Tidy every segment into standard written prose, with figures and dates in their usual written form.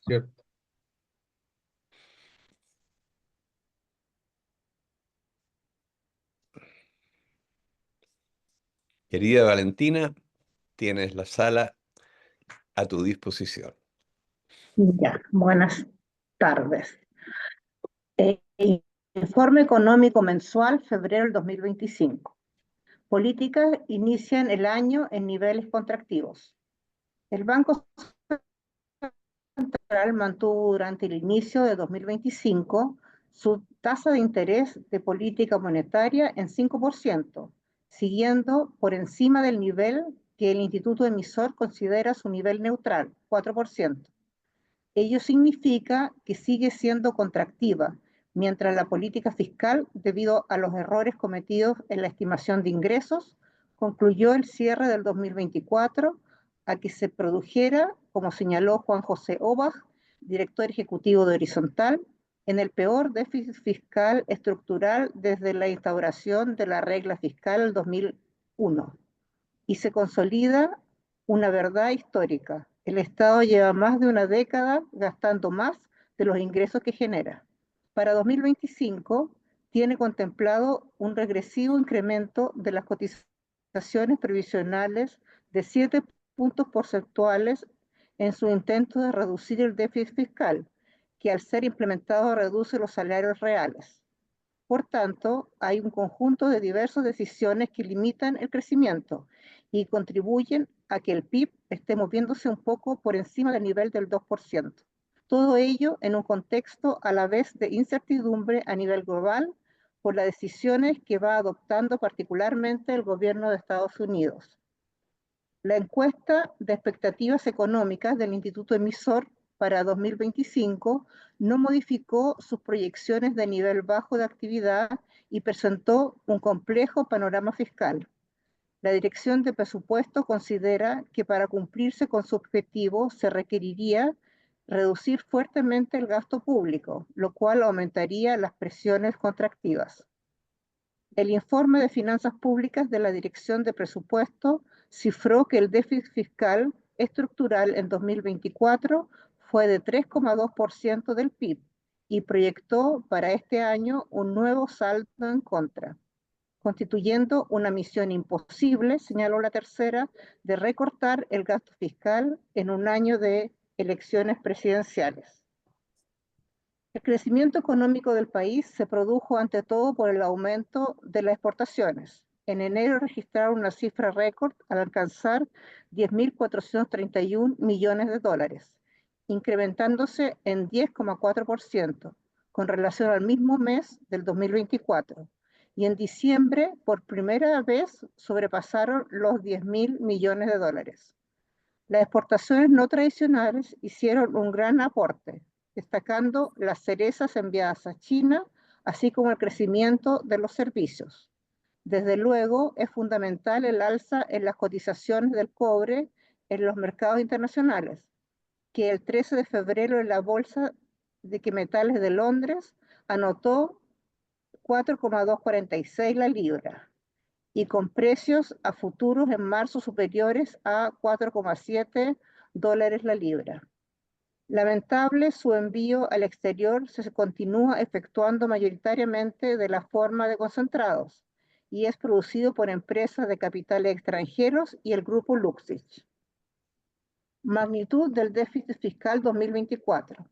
¿cierto? Querida Valentina, tienes la sala a tu disposición. Ya, buenas tardes. Eh, Informe económico mensual, febrero del 2025. Políticas inician el año en niveles contractivos. El Banco Central mantuvo durante el inicio de 2025 su tasa de interés de política monetaria en 5%, siguiendo por encima del nivel que el instituto emisor considera su nivel neutral, 4%. Ello significa que sigue siendo contractiva, mientras la política fiscal, debido a los errores cometidos en la estimación de ingresos, concluyó el cierre del 2024 a que se produjera, como señaló Juan José Obaj, director ejecutivo de Horizontal, en el peor déficit fiscal estructural desde la instauración de la regla fiscal en 2001, y se consolida una verdad histórica: el Estado lleva más de una década gastando más de los ingresos que genera. Para 2025 tiene contemplado un regresivo incremento de las cotizaciones previsionales de 7 puntos porcentuales en su intento de reducir el déficit fiscal, que al ser implementado reduce los salarios reales. Por tanto, hay un conjunto de diversas decisiones que limitan el crecimiento y contribuyen a que el PIB esté moviéndose un poco por encima del nivel del 2%. Todo ello en un contexto a la vez de incertidumbre a nivel global por las decisiones que va adoptando particularmente el gobierno de Estados Unidos. La encuesta de expectativas económicas del Instituto Emisor para 2025 no modificó sus proyecciones de nivel bajo de actividad y presentó un complejo panorama fiscal. La Dirección de Presupuesto considera que para cumplirse con su objetivo se requeriría reducir fuertemente el gasto público, lo cual aumentaría las presiones contractivas. El informe de finanzas públicas de la Dirección de Presupuesto cifró que el déficit fiscal estructural en 2024 fue de 3,2% del PIB y proyectó para este año un nuevo saldo en contra, constituyendo una misión imposible, señaló la tercera, de recortar el gasto fiscal en un año de elecciones presidenciales. El crecimiento económico del país se produjo ante todo por el aumento de las exportaciones. En enero registraron una cifra récord al alcanzar 10.431 millones de dólares, incrementándose en 10,4% con relación al mismo mes del 2024. Y en diciembre, por primera vez, sobrepasaron los 10.000 millones de dólares. Las exportaciones no tradicionales hicieron un gran aporte, destacando las cerezas enviadas a China, así como el crecimiento de los servicios. Desde luego, es fundamental el alza en las cotizaciones del cobre en los mercados internacionales, que el 13 de febrero en la Bolsa de Metales de Londres anotó 4,246 la libra, y con precios a futuros en marzo superiores a 4,7 dólares la libra. Lamentable, su envío al exterior se continúa efectuando mayoritariamente de la forma de concentrados y es producido por empresas de capitales extranjeros y el grupo Luxich. Magnitud del déficit fiscal 2024.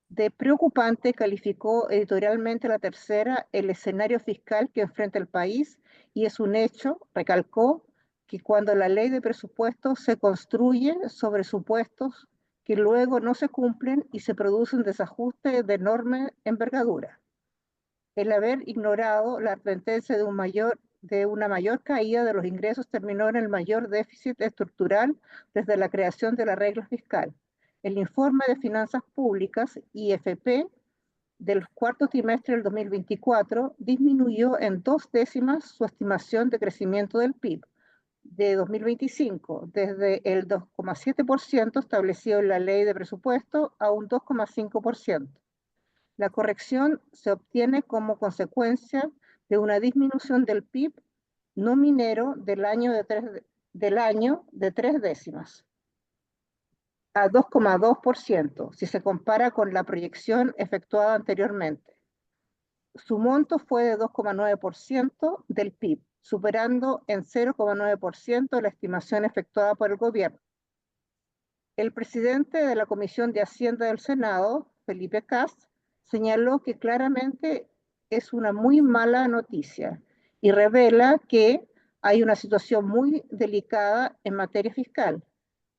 De preocupante calificó editorialmente la tercera el escenario fiscal que enfrenta el país, y es un hecho, recalcó, que cuando la ley de presupuesto se construye sobre supuestos que luego no se cumplen y se produce un desajuste de enorme envergadura. El haber ignorado la advertencia de una mayor caída de los ingresos terminó en el mayor déficit estructural desde la creación de la regla fiscal. El informe de finanzas públicas, IFP, del cuarto trimestre del 2024 disminuyó en 2/10 su estimación de crecimiento del PIB de 2025, desde el 2,7% establecido en la ley de presupuesto a un 2,5%. La corrección se obtiene como consecuencia de una disminución del PIB no minero del año de 3/10. a 2,2% si se compara con la proyección efectuada anteriormente. Su monto fue de 2,9% del PIB, superando en 0,9% la estimación efectuada por el gobierno. El presidente de la Comisión de Hacienda del Senado, Felipe Kast, señaló que claramente es una muy mala noticia y revela que hay una situación muy delicada en materia fiscal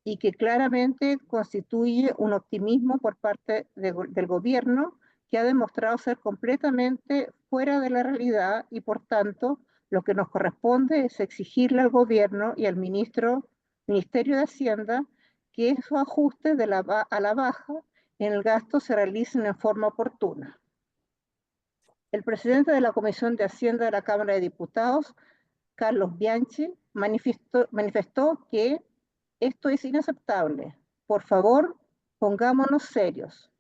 y que claramente constituye un optimismo por parte del gobierno que ha demostrado ser completamente fuera de la realidad y por tanto lo que nos corresponde es exigirle al gobierno y al Ministerio de Hacienda que esos ajustes a la baja en el gasto se realicen en forma oportuna. El presidente de la Comisión de Hacienda de la Cámara de Diputados, Carlos Bianchi, manifestó que esto es inaceptable. Por favor, pongámonos serios.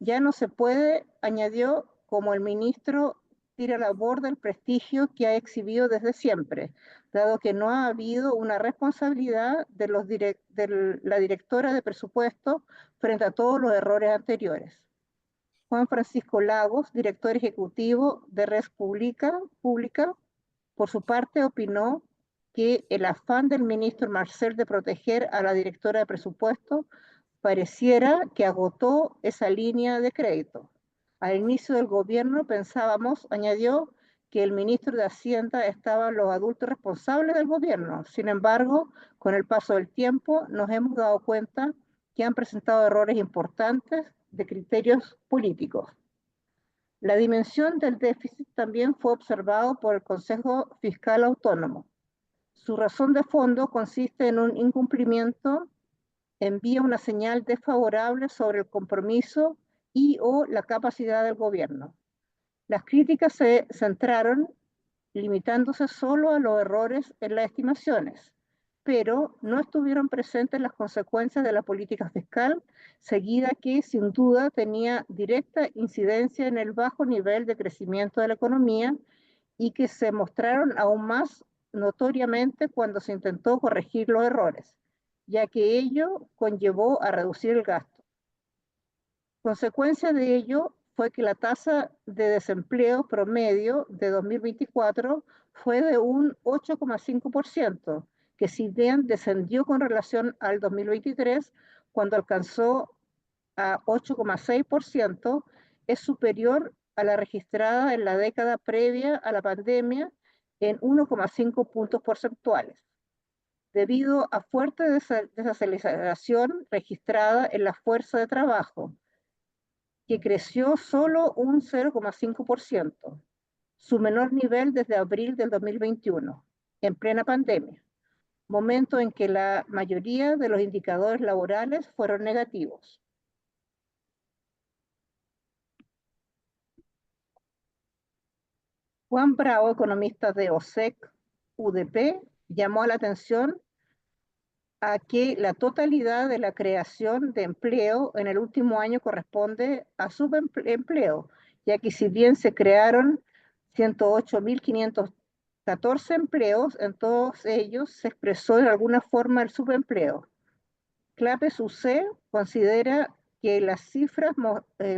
Ya no se puede, añadió, como el ministro tira a la borda el prestigio que ha exhibido desde siempre, dado que no ha habido una responsabilidad de la directora de presupuesto frente a todos los errores anteriores. Juan Francisco Lagos, director ejecutivo de Red Pública, por su parte opinó que el afán del ministro Marcel de proteger a la directora de presupuesto pareciera que agotó esa línea de crédito. Al inicio del gobierno pensábamos, añadió, que el ministro de Hacienda estaban los adultos responsables del gobierno. Sin embargo, con el paso del tiempo nos hemos dado cuenta que han presentado errores importantes de criterios políticos. La dimensión del déficit también fue observado por el Consejo Fiscal Autónomo. Su razón de fondo consiste en un incumplimiento, envía una señal desfavorable sobre el compromiso y o la capacidad del gobierno. Las críticas se centraron limitándose solo a los errores en las estimaciones, pero no estuvieron presentes las consecuencias de la política fiscal seguida que sin duda tenía directa incidencia en el bajo nivel de crecimiento de la economía y que se mostraron aún más notoriamente cuando se intentó corregir los errores, ya que ello conllevó a reducir el gasto. Consecuencia de ello fue que la tasa de desempleo promedio de 2024 fue de un 8,5%, que si bien descendió con relación al 2023, cuando alcanzó a 8,6%, es superior a la registrada en la década previa a la pandemia en 1,5 puntos porcentuales, debido a fuerte desaceleración registrada en la fuerza de trabajo, que creció solo un 0,5%, su menor nivel desde abril del 2021, en plena pandemia, momento en que la mayoría de los indicadores laborales fueron negativos. Juan Bravo, economista de OSEC, UDP, llamó la atención a que la totalidad de la creación de empleo en el último año corresponde a subempleo, ya que si bien se crearon 108.514 empleos, en todos ellos se expresó de alguna forma el subempleo. Clapes UC considera que las cifras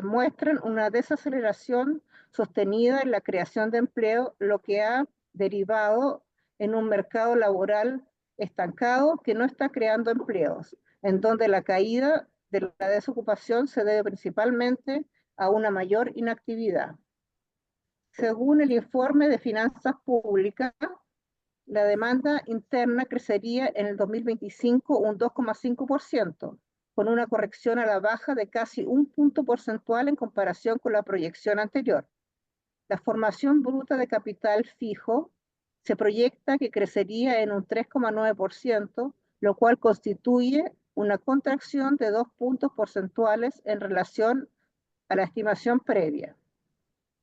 muestran una desaceleración sostenida en la creación de empleo, lo que ha derivado en un mercado laboral estancado que no está creando empleos, en donde la caída de la desocupación se debe principalmente a una mayor inactividad. Según el informe de finanzas públicas, la demanda interna crecería en el 2025 un 2,5%, con una corrección a la baja de casi un punto porcentual en comparación con la proyección anterior. La formación bruta de capital fijo se proyecta que crecería en un 3,9%, lo cual constituye una contracción de 2 puntos porcentuales en relación a la estimación previa.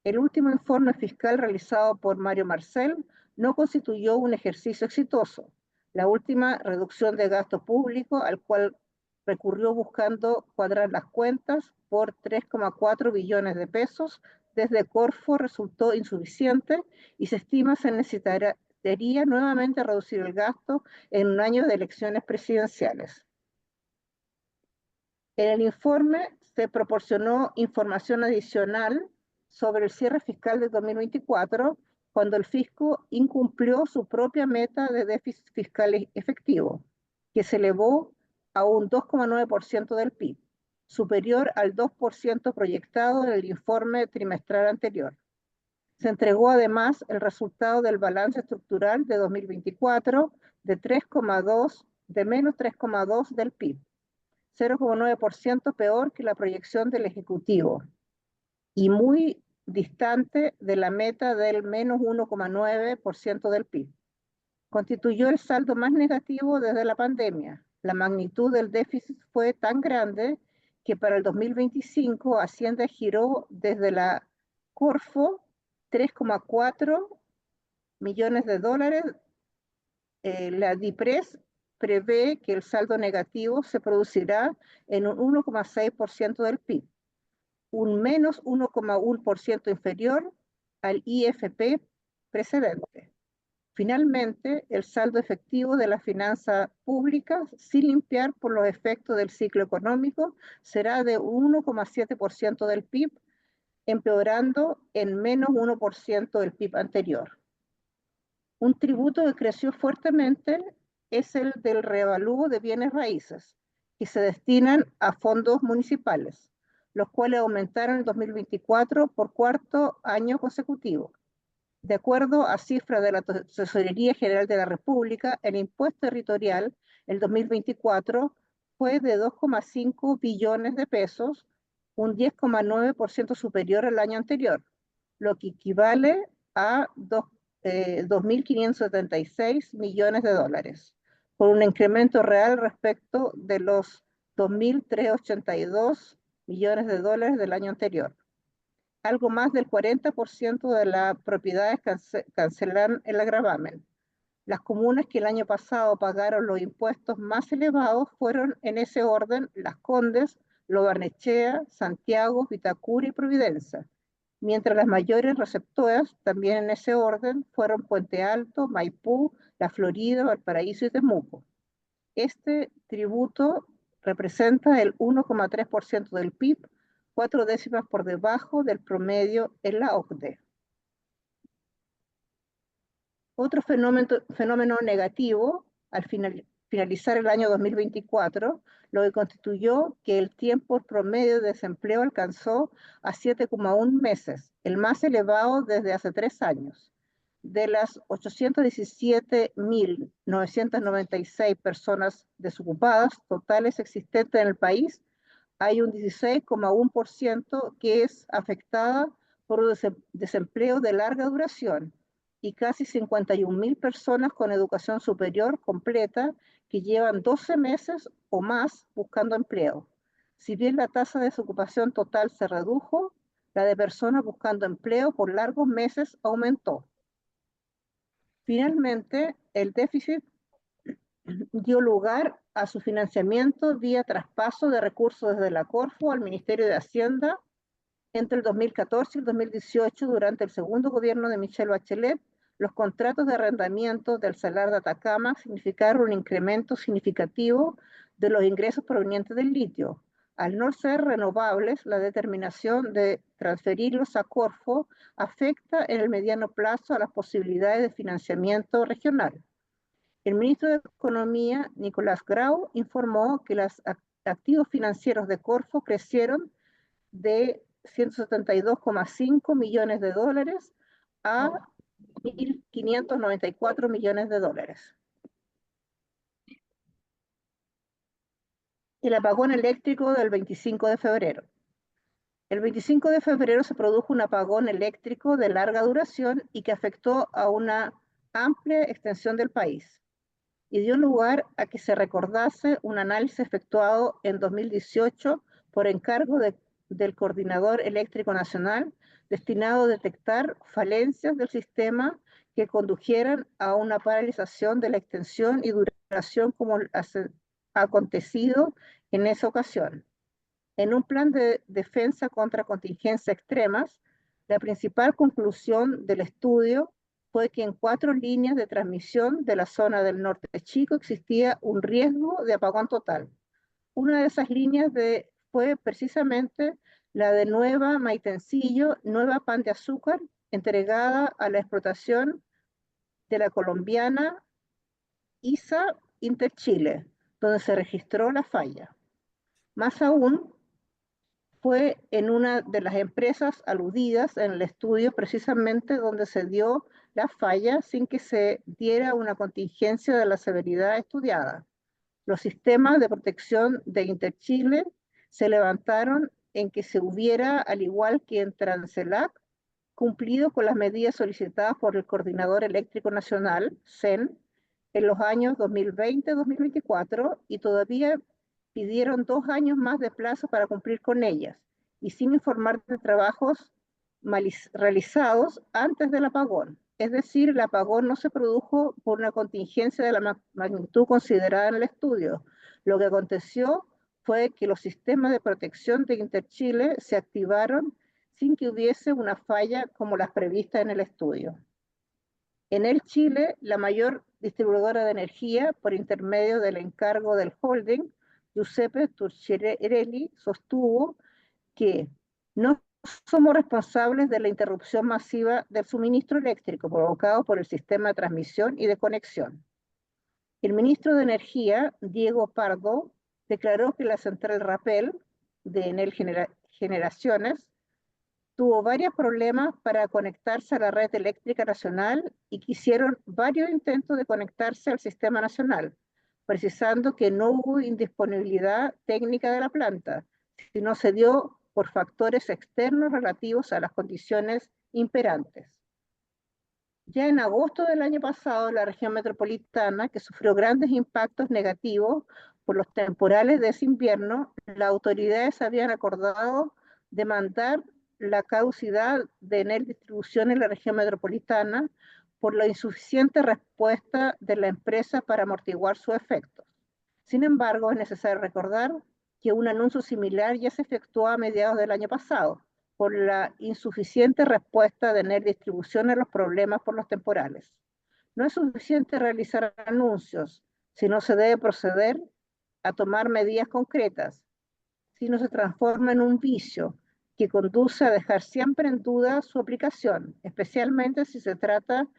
El último informe fiscal realizado por Mario Marcel no constituyó un ejercicio exitoso. La última reducción de gasto público, al cual recurrió buscando cuadrar las cuentas por 3,4 billones de pesos, desde Corfo resultó insuficiente y se estima se necesitaría nuevamente reducir el gasto en un año de elecciones presidenciales. En el informe se proporcionó información adicional sobre el cierre fiscal de 2024, cuando el fisco incumplió su propia meta de déficit fiscal efectivo, que se elevó a un 2,9% del PIB, superior al 2% proyectado en el informe trimestral anterior. Se entregó además el resultado del balance estructural de 2024 de menos 3,2 del PIB, 0,9% peor que la proyección del Ejecutivo y muy distante de la meta del menos 1,9% del PIB. Constituyó el saldo más negativo desde la pandemia. La magnitud del déficit fue tan grande que para el 2025 Hacienda giró desde la Corfo 3,4 millones de dólares. La DIPRES prevé que el saldo negativo se producirá en un 1,6% del PIB, un menos 1,1% inferior al IFP precedente. Finalmente, el saldo efectivo de las finanzas públicas, sin limpiar por los efectos del ciclo económico, será de 1,7% del PIB, empeorando en menos 1% del PIB anterior. Un tributo que creció fuertemente es el del reavalúo de bienes raíces, que se destinan a fondos municipales, los cuales aumentaron en 2024 por cuarto año consecutivo. De acuerdo a cifras de la Tesorería General de la República, el impuesto territorial en 2024 fue de 2,5 billones de pesos, un 10,9% superior al año anterior, lo que equivale a 2.576 millones de dólares, por un incremento real respecto de los 2.382 millones de dólares del año anterior. Algo más del 40% de las propiedades cancelan el gravamen. Las comunas que el año pasado pagaron los impuestos más elevados fueron, en ese orden, Las Condes, Lo Barnechea, Santiago, Vitacura y Providencia, mientras las mayores receptoras, también en ese orden, fueron Puente Alto, Maipú, La Florida, Valparaíso y Temuco. Este tributo representa el 1,3% del PIB, 4 décimas por debajo del promedio en la OCDE. Otro fenómeno negativo, al finalizar el año 2024, lo que constituyó que el tiempo promedio de desempleo alcanzó a 7,1 meses, el más elevado desde hace 3 años. De las 817.996 personas desocupadas totales existentes en el país, hay un 16,1% que es afectada por un desempleo de larga duración y casi 51.000 personas con educación superior completa que llevan 12 meses o más buscando empleo. Si bien la tasa de desocupación total se redujo, la de personas buscando empleo por largos meses aumentó. Finalmente, el déficit dio lugar a su financiamiento vía traspaso de recursos desde la Corfo al Ministerio de Hacienda entre el 2014 y el 2018. Durante el segundo gobierno de Michelle Bachelet, los contratos de arrendamiento del Salar de Atacama significaron un incremento significativo de los ingresos provenientes del litio. Al no ser renovables, la determinación de transferirlos a Corfo afecta en el mediano plazo a las posibilidades de financiamiento regional. El ministro de Economía, Nicolás Grau, informó que los activos financieros de Corfo crecieron de 172,5 millones de dólares a 1.594 millones de dólares. El apagón eléctrico del 25 de febrero. El 25 de febrero se produjo un apagón eléctrico de larga duración y que afectó a una amplia extensión del país y dio lugar a que se recordase un análisis efectuado en 2018 por encargo del Coordinador Eléctrico Nacional, destinado a detectar falencias del sistema que condujeran a una paralización de la extensión y duración como ha acontecido en esa ocasión. En un plan de defensa contra contingencias extremas, la principal conclusión del estudio fue que en 4 líneas de transmisión de la zona del norte de Chico existía un riesgo de apagón total. Una de esas líneas fue precisamente la de Nueva Maitencillo, Nueva Pan de Azúcar, entregada a la explotación de la colombiana ISA Interchile, donde se registró la falla. Más aún, fue en una de las empresas aludidas en el estudio precisamente donde se dio la falla sin que se diera una contingencia de la severidad estudiada. Los sistemas de protección de Interchile se levantaron en que se hubiera, al igual que en Transelac, cumplido con las medidas solicitadas por el Coordinador Eléctrico Nacional, CEN, en los años 2020-2024 y todavía pidieron 2 años más de plazo para cumplir con ellas y sin informar de trabajos realizados antes del apagón. Es decir, el apagón no se produjo por una contingencia de la magnitud considerada en el estudio. Lo que aconteció fue que los sistemas de protección de Interchile se activaron sin que hubiese una falla como las previstas en el estudio. En el Chile, la mayor distribuidora de energía, por intermedio del encargo del holding, Giuseppe Turchiarelli, sostuvo que no somos responsables de la interrupción masiva del suministro eléctrico provocado por el sistema de transmisión y de conexión. El ministro de Energía, Diego Pardo, declaró que la central Rapel de Enel Generaciones tuvo varios problemas para conectarse a la red eléctrica nacional y que hicieron varios intentos de conectarse al sistema nacional, precisando que no hubo indisponibilidad técnica de la planta, sino se dio por factores externos relativos a las condiciones imperantes. Ya en agosto del año pasado, la región metropolitana, que sufrió grandes impactos negativos por los temporales de ese invierno, las autoridades habían acordado demandar la caducidad de Enel Distribución en la región metropolitana por la insuficiente respuesta de la empresa para amortiguar sus efectos. Sin embargo, es necesario recordar que un anuncio similar ya se efectuó a mediados del año pasado, por la insuficiente respuesta de Enel Distribución a los problemas por los temporales. No es suficiente realizar anuncios, sino se debe proceder a tomar medidas concretas, si no se transforma en un vicio que conduce a dejar siempre en duda su aplicación, especialmente si se trata de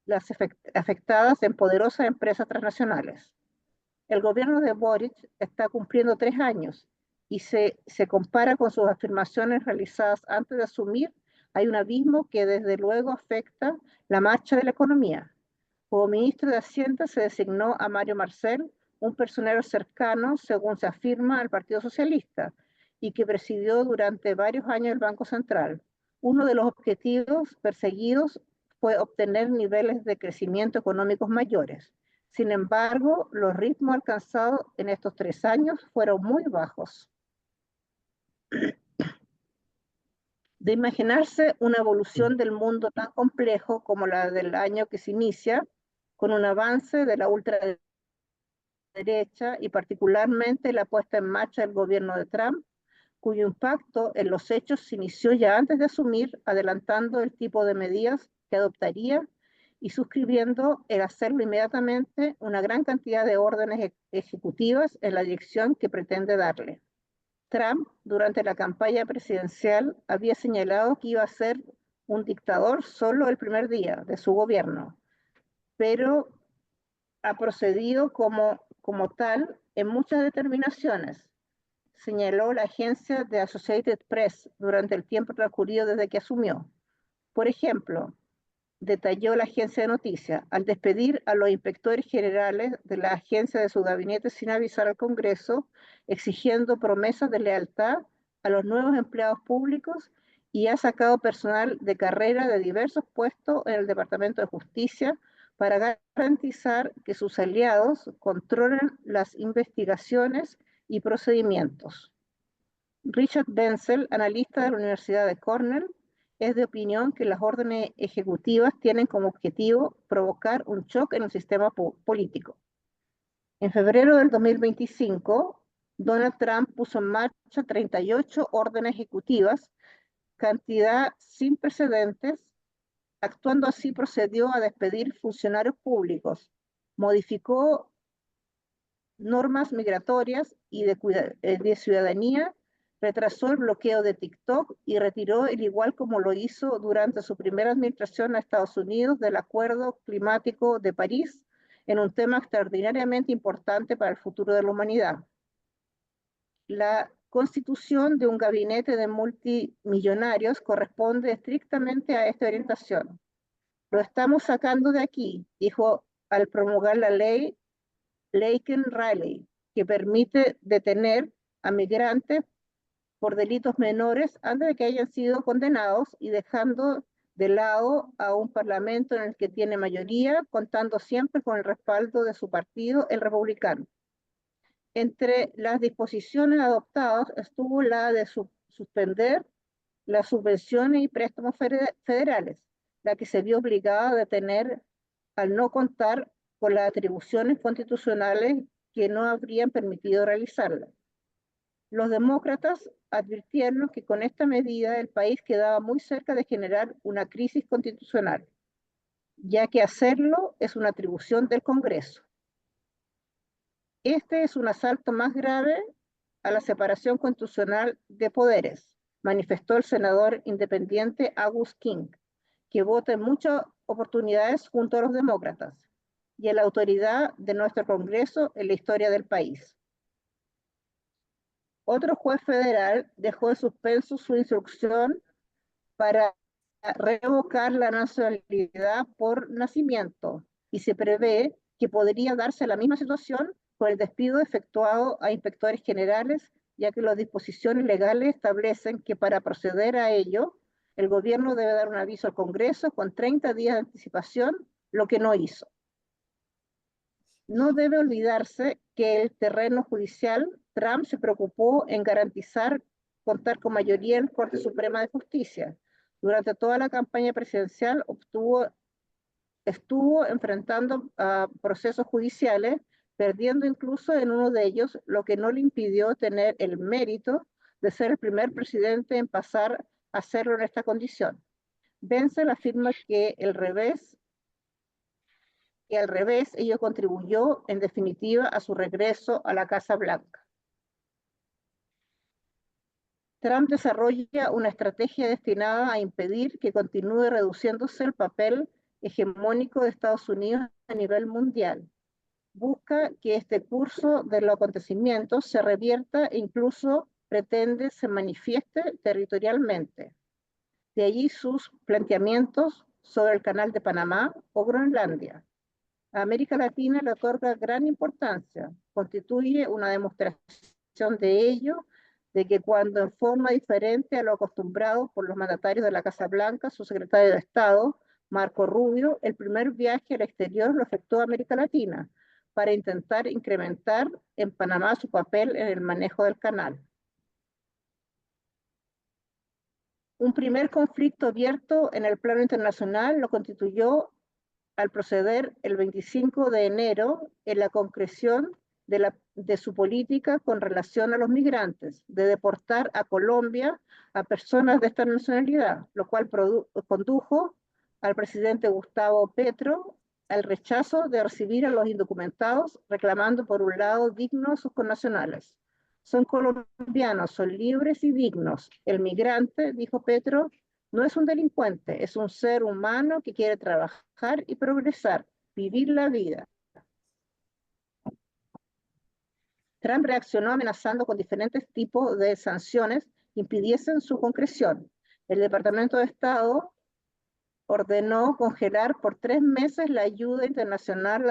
las afectadas en poderosas empresas transnacionales. El gobierno de Boric está cumpliendo 3 años y se compara con sus afirmaciones realizadas antes de asumir, hay un abismo que desde luego afecta la marcha de la economía. Como ministro de Hacienda se designó a Mario Marcel, un personero cercano, según se afirma, al Partido Socialista, y que presidió durante varios años el Banco Central. Uno de los objetivos perseguidos fue obtener niveles de crecimiento económicos mayores. Sin embargo, los ritmos alcanzados en estos 3 años fueron muy bajos. De imaginarse una evolución del mundo tan complejo como la del año que se inicia, con un avance de la ultraderecha y particularmente la puesta en marcha del gobierno de Trump, cuyo impacto en los hechos se inició ya antes de asumir, adelantando el tipo de medidas que adoptaría y suscribiendo el hacerlo inmediatamente una gran cantidad de órdenes ejecutivas en la dirección que pretende darle. Trump, durante la campaña presidencial, había señalado que iba a ser un dictador solo el primer día de su gobierno, pero ha procedido como tal en muchas determinaciones, señaló la agencia de Associated Press durante el tiempo transcurrido desde que asumió. Por ejemplo, detalló la agencia de noticias, al despedir a los inspectores generales de la agencia de su gabinete sin avisar al Congreso, exigiendo promesas de lealtad a los nuevos empleados públicos y ha sacado personal de carrera de diversos puestos en el Departamento de Justicia para garantizar que sus aliados controlen las investigaciones y procedimientos. Richard Bensel, analista de la Universidad de Cornell, es de opinión que las órdenes ejecutivas tienen como objetivo provocar un shock en el sistema político. En febrero del 2025, Donald Trump puso en marcha 38 órdenes ejecutivas, cantidad sin precedentes. Actuando así, procedió a despedir funcionarios públicos, modificó normas migratorias y de ciudadanía, retrasó el bloqueo de TikTok y retiró, el igual como lo hizo durante su primera administración a Estados Unidos, del Acuerdo Climático de París, en un tema extraordinariamente importante para el futuro de la humanidad. La constitución de un gabinete de multimillonarios corresponde estrictamente a esta orientación. Lo estamos sacando de aquí, dijo al promulgar la ley Laken-Riley, que permite detener a migrantes por delitos menores antes de que hayan sido condenados y dejando de lado a un parlamento en el que tiene mayoría, contando siempre con el respaldo de su partido, el republicano. Entre las disposiciones adoptadas estuvo la de suspender las subvenciones y préstamos federales, la que se vio obligada a detener al no contar con las atribuciones constitucionales que no habrían permitido realizarlas. Los demócratas advirtieron que con esta medida el país quedaba muy cerca de generar una crisis constitucional, ya que hacerlo es una atribución del Congreso. Este es un asalto más grave a la separación constitucional de poderes, manifestó el senador independiente August King, que vota en muchas oportunidades junto a los demócratas y a la autoridad de nuestro Congreso en la historia del país. Otro juez federal dejó en suspenso su instrucción para revocar la nacionalidad por nacimiento y se prevé que podría darse la misma situación con el despido efectuado a inspectores generales, ya que las disposiciones legales establecen que para proceder a ello, el gobierno debe dar un aviso al Congreso con 30 días de anticipación, lo que no hizo. No debe olvidarse que el terreno judicial, Trump se preocupó en garantizar contar con mayoría en la Corte Suprema de Justicia. Durante toda la campaña presidencial estuvo enfrentando procesos judiciales, perdiendo incluso en uno de ellos, lo que no le impidió tener el mérito de ser el primer presidente en pasar a hacerlo en esta condición. Wenzel afirma que al revés, ello contribuyó en definitiva a su regreso a la Casa Blanca. Trump desarrolla una estrategia destinada a impedir que continúe reduciéndose el papel hegemónico de Estados Unidos a nivel mundial. Busca que este curso de los acontecimientos se revierta e incluso pretende se manifieste territorialmente. De allí sus planteamientos sobre el Canal de Panamá o Groenlandia. A América Latina le otorga gran importancia, constituye una demostración de ello, de que cuando en forma diferente a lo acostumbrado por los mandatarios de la Casa Blanca, su secretario de Estado, Marco Rubio, el primer viaje al exterior lo efectuó a América Latina, para intentar incrementar en Panamá su papel en el manejo del canal. Un primer conflicto abierto en el plano internacional lo constituyó al proceder el 25 de enero en la concreción de su política con relación a los migrantes, de deportar a Colombia a personas de esta nacionalidad, lo cual condujo al presidente Gustavo Petro al rechazo de recibir a los indocumentados, reclamando por un lado dignos a sus connacionales. Son colombianos, son libres y dignos. El migrante, dijo Petro, no es un delincuente, es un ser humano que quiere trabajar y progresar, vivir la vida. Trump reaccionó amenazando con diferentes tipos de sanciones que impidiesen su concreción. El Departamento de Estado ordenó congelar por 3 meses la ayuda internacional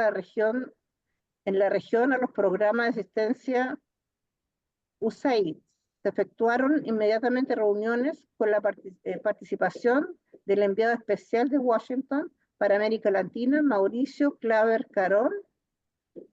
en la región a los programas de asistencia USAID. Se efectuaron inmediatamente reuniones con la participación del enviado especial de Washington para América Latina, Mauricio Claver Carón.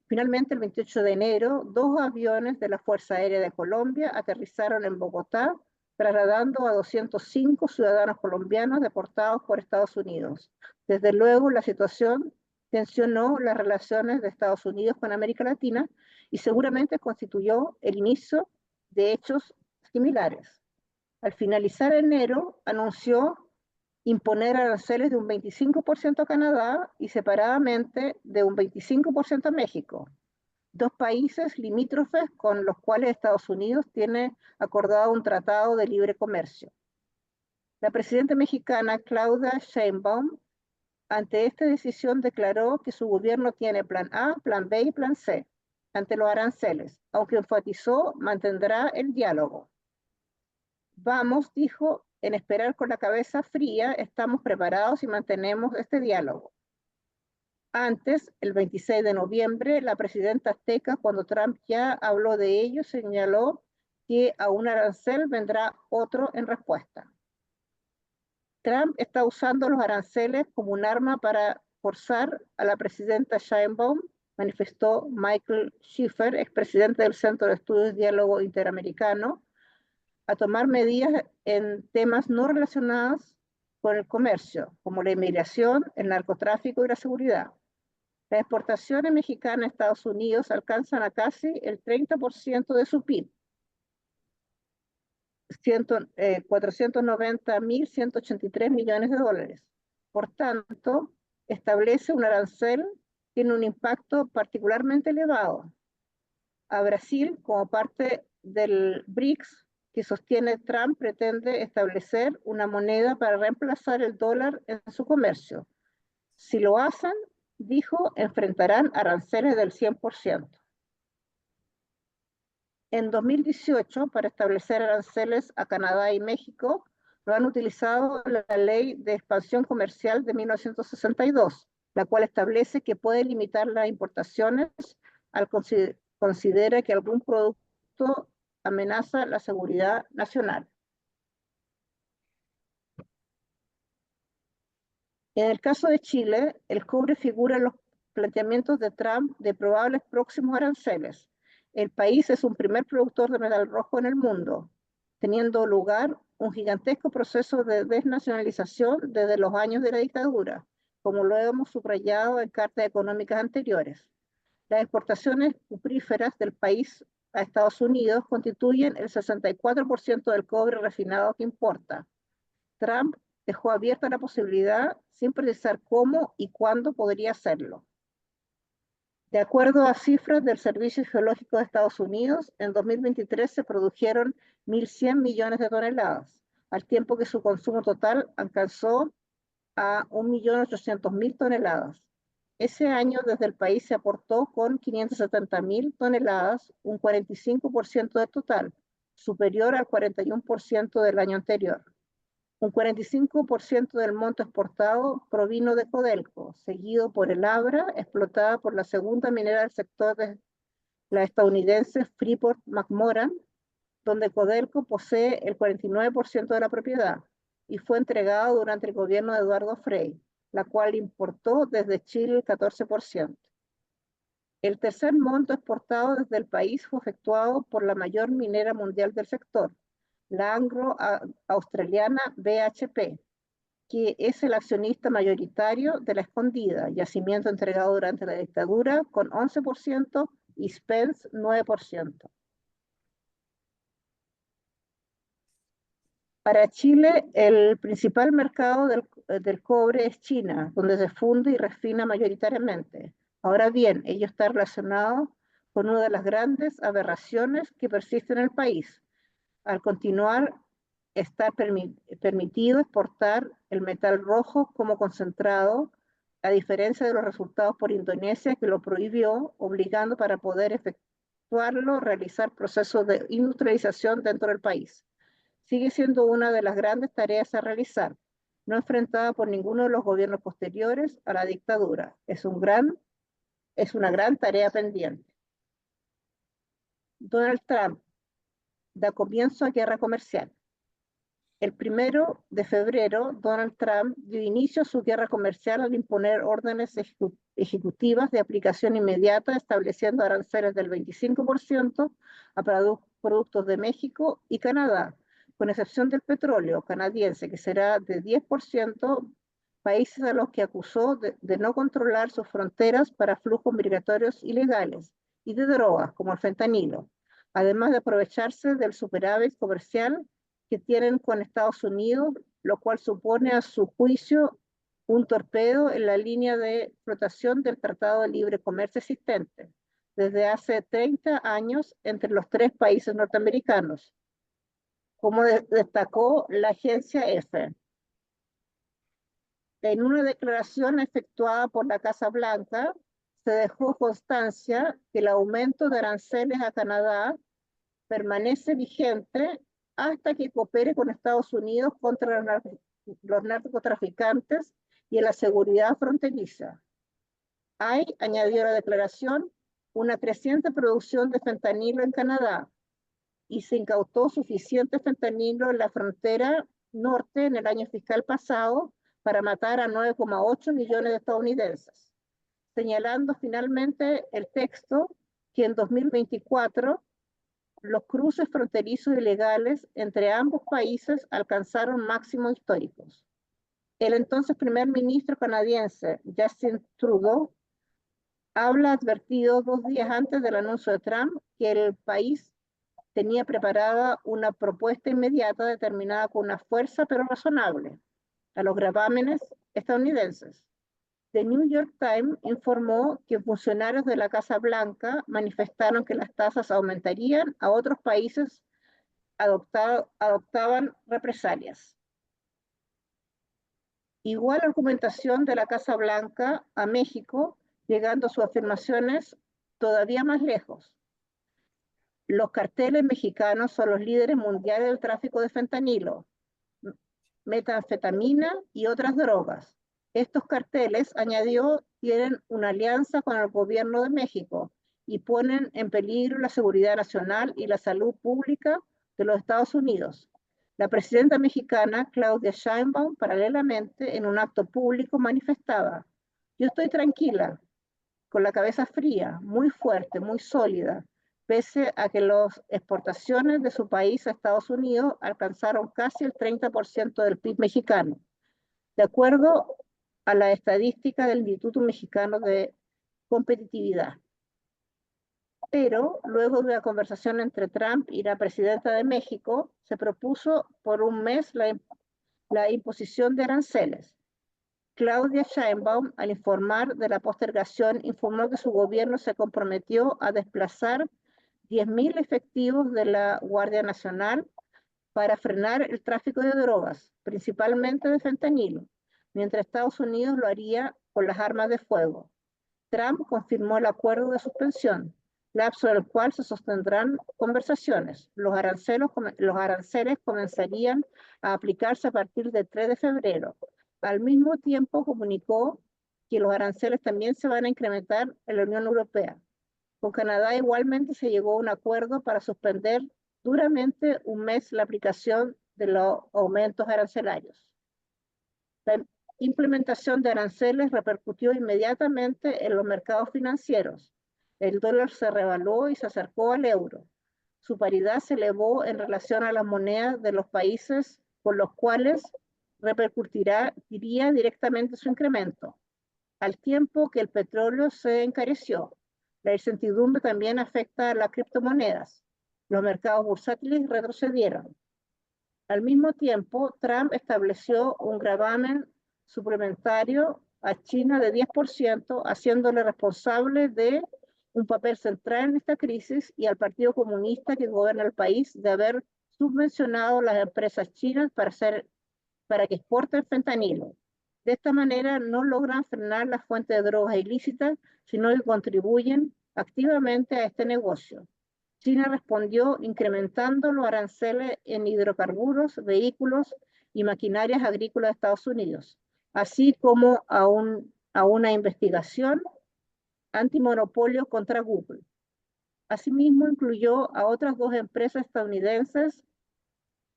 Finalmente, el 28 de enero, 2 aviones de la Fuerza Aérea de Colombia aterrizaron en Bogotá, trasladando a 205 ciudadanos colombianos deportados por Estados Unidos. Desde luego, la situación tensionó las relaciones de Estados Unidos con América Latina y seguramente constituyó el inicio de hechos similares. Al finalizar enero, anunció imponer aranceles de un 25% a Canadá y separadamente de un 25% a México. dos países limítrofes con los cuales Estados Unidos tiene acordado un tratado de libre comercio. La presidenta mexicana Claudia Sheinbaum, ante esta decisión, declaró que su gobierno tiene plan A, plan B y plan C ante los aranceles, aunque enfatizó mantendrá el diálogo. Vamos, dijo, en esperar con la cabeza fría, estamos preparados y mantenemos este diálogo. Antes, el 26 de noviembre, la presidenta azteca, cuando Trump ya habló de ello, señaló que a un arancel vendrá otro en respuesta. Trump está usando los aranceles como un arma para forzar a la presidenta Sheinbaum, manifestó Michael Schiffer, expresidente del Centro de Estudios y Diálogo Interamericano, a tomar medidas en temas no relacionados con el comercio, como la inmigración, el narcotráfico y la seguridad. Las exportaciones mexicanas a Estados Unidos alcanzan a casi el 30% de su PIB, 490.183 millones de dólares. Por tanto, establece un arancel que tiene un impacto particularmente elevado. A Brasil, como parte del BRICS, que sostiene Trump, pretende establecer una moneda para reemplazar el dólar en su comercio. Si lo hacen, dijo, enfrentarán aranceles del 100%. En 2018, para establecer aranceles a Canadá y México, lo han utilizado la Ley de Expansión Comercial de 1962, la cual establece que puede limitar las importaciones al considera que algún producto amenaza la seguridad nacional. En el caso de Chile, el cobre figura en los planteamientos de Trump de probables próximos aranceles. El país es un primer productor de metal rojo en el mundo, teniendo lugar un gigantesco proceso de desnacionalización desde los años de la dictadura, como lo hemos subrayado en cartas económicas anteriores. Las exportaciones cupríferas del país a Estados Unidos constituyen el 64% del cobre refinado que importa. Trump dejó abierta la posibilidad sin precisar cómo y cuándo podría hacerlo. De acuerdo a cifras del Servicio Geológico de Estados Unidos, en 2023 se produjeron 1.100 millones de toneladas, al tiempo que su consumo total alcanzó a 1.800.000 toneladas. Ese año desde el país se aportó con 570.000 toneladas, un 45% del total, superior al 41% del año anterior. Un 45% del monto exportado provino de Codelco, seguido por el Abra, explotada por la segunda minera del sector de la estadounidense Freeport-McMoRan, donde Codelco posee el 49% de la propiedad y fue entregado durante el gobierno de Eduardo Frei, la cual importó desde Chile el 14%. El tercer monto exportado desde el país fue efectuado por la mayor minera mundial del sector, la anglo-australiana BHP, que es el accionista mayoritario de La Escondida, yacimiento entregado durante la dictadura con 11% y Spence 9%. Para Chile, el principal mercado del cobre es China, donde se funde y refina mayoritariamente. Ahora bien, ello está relacionado con una de las grandes aberraciones que persisten en el país. Al continuar, está permitido exportar el metal rojo como concentrado, a diferencia de los resultados por Indonesia, que lo prohibió, obligando para poder efectuarlo, realizar procesos de industrialización dentro del país. Sigue siendo una de las grandes tareas a realizar, no enfrentada por ninguno de los gobiernos posteriores a la dictadura. Es una gran tarea pendiente. Donald Trump da comienzo a guerra comercial. El 1 de febrero, Donald Trump dio inicio a su guerra comercial al imponer órdenes ejecutivas de aplicación inmediata, estableciendo aranceles del 25% a productos de México y Canadá, con excepción del petróleo canadiense, que será de 10%, países a los que acusó de no controlar sus fronteras para flujos migratorios ilegales y de drogas, como el fentanilo, además de aprovecharse del superávit comercial que tienen con Estados Unidos, lo cual supone a su juicio un torpedo en la línea de flotación del Tratado de Libre Comercio existente. desde hace 30 años entre los 3 países norteamericanos, como destacó la agencia EFE. En una declaración efectuada por la Casa Blanca, se dejó constancia que el aumento de aranceles a Canadá permanece vigente hasta que coopere con Estados Unidos contra los narcotraficantes y en la seguridad fronteriza. Hay, añadió la declaración, una creciente producción de fentanilo en Canadá y se incautó suficiente fentanilo en la frontera norte en el año fiscal pasado para matar a 9,8 millones de estadounidenses, señalando finalmente el texto que en 2024 los cruces fronterizos ilegales entre ambos países alcanzaron máximos históricos. El entonces primer ministro canadiense, Justin Trudeau, habla advertido 2 días antes del anuncio de Trump que el país tenía preparada una propuesta inmediata determinada con una fuerza pero razonable a los gravámenes estadounidenses. The New York Times informó que funcionarios de la Casa Blanca manifestaron que las tasas aumentarían a otros países adoptaban represalias. Igual argumentación de la Casa Blanca a México, llegando a sus afirmaciones todavía más lejos. Los carteles mexicanos son los líderes mundiales del tráfico de fentanilo, metanfetamina y otras drogas. Estos carteles, añadió, tienen una alianza con el gobierno de México y ponen en peligro la seguridad nacional y la salud pública de los Estados Unidos. La presidenta mexicana, Claudia Sheinbaum, paralelamente, en un acto público manifestaba: yo estoy tranquila, con la cabeza fría, muy fuerte, muy sólida, pese a que las exportaciones de su país a Estados Unidos alcanzaron casi el 30% del PIB mexicano, de acuerdo a la estadística del Instituto Mexicano de Competitividad. Pero luego de una conversación entre Trump y la presidenta de México, se propuso por un mes la imposición de aranceles. Claudia Sheinbaum, al informar de la postergación, informó que su gobierno se comprometió a desplazar 10.000 efectivos de la Guardia Nacional para frenar el tráfico de drogas, principalmente de fentanilo, mientras Estados Unidos lo haría con las armas de fuego. Trump confirmó el acuerdo de suspensión, lapso del cual se sostendrán conversaciones. Los aranceles comenzarían a aplicarse a partir del 3 de febrero. Al mismo tiempo comunicó que los aranceles también se van a incrementar en la Unión Europea. Con Canadá igualmente se llegó a un acuerdo para suspender duramente un mes la aplicación de los aumentos arancelarios. La implementación de aranceles repercutió inmediatamente en los mercados financieros. El dólar se revaluó y se acercó al euro. Su paridad se elevó en relación a las monedas de los países con los cuales diría directamente su incremento, al tiempo que el petróleo se encareció. La incertidumbre también afecta a las criptomonedas. Los mercados bursátiles retrocedieron. Al mismo tiempo, Trump estableció un gravamen suplementario a China de 10%, haciéndole responsable de un papel central en esta crisis, y al Partido Comunista que gobierna el país de haber subvencionado las empresas chinas para que exporten fentanilo. De esta manera no logran frenar las fuentes de drogas ilícitas, sino que contribuyen activamente a este negocio. China respondió incrementando los aranceles en hidrocarburos, vehículos y maquinarias agrícolas de Estados Unidos, así como a una investigación antimonopolio contra Google. Asimismo, incluyó a otras 2 empresas estadounidenses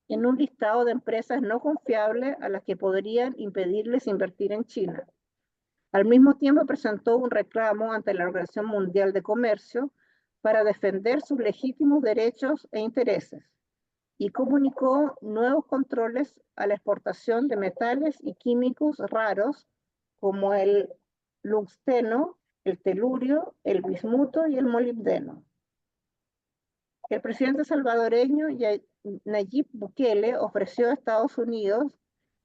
en un listado de empresas no confiables a las que podrían impedirles invertir en China. Al mismo tiempo, presentó un reclamo ante la Organización Mundial de Comercio para defender sus legítimos derechos e intereses, y comunicó nuevos controles a la exportación de metales y químicos raros como el tungsteno, el telurio, el bismuto y el molibdeno. El presidente salvadoreño Nayib Bukele ofreció a Estados Unidos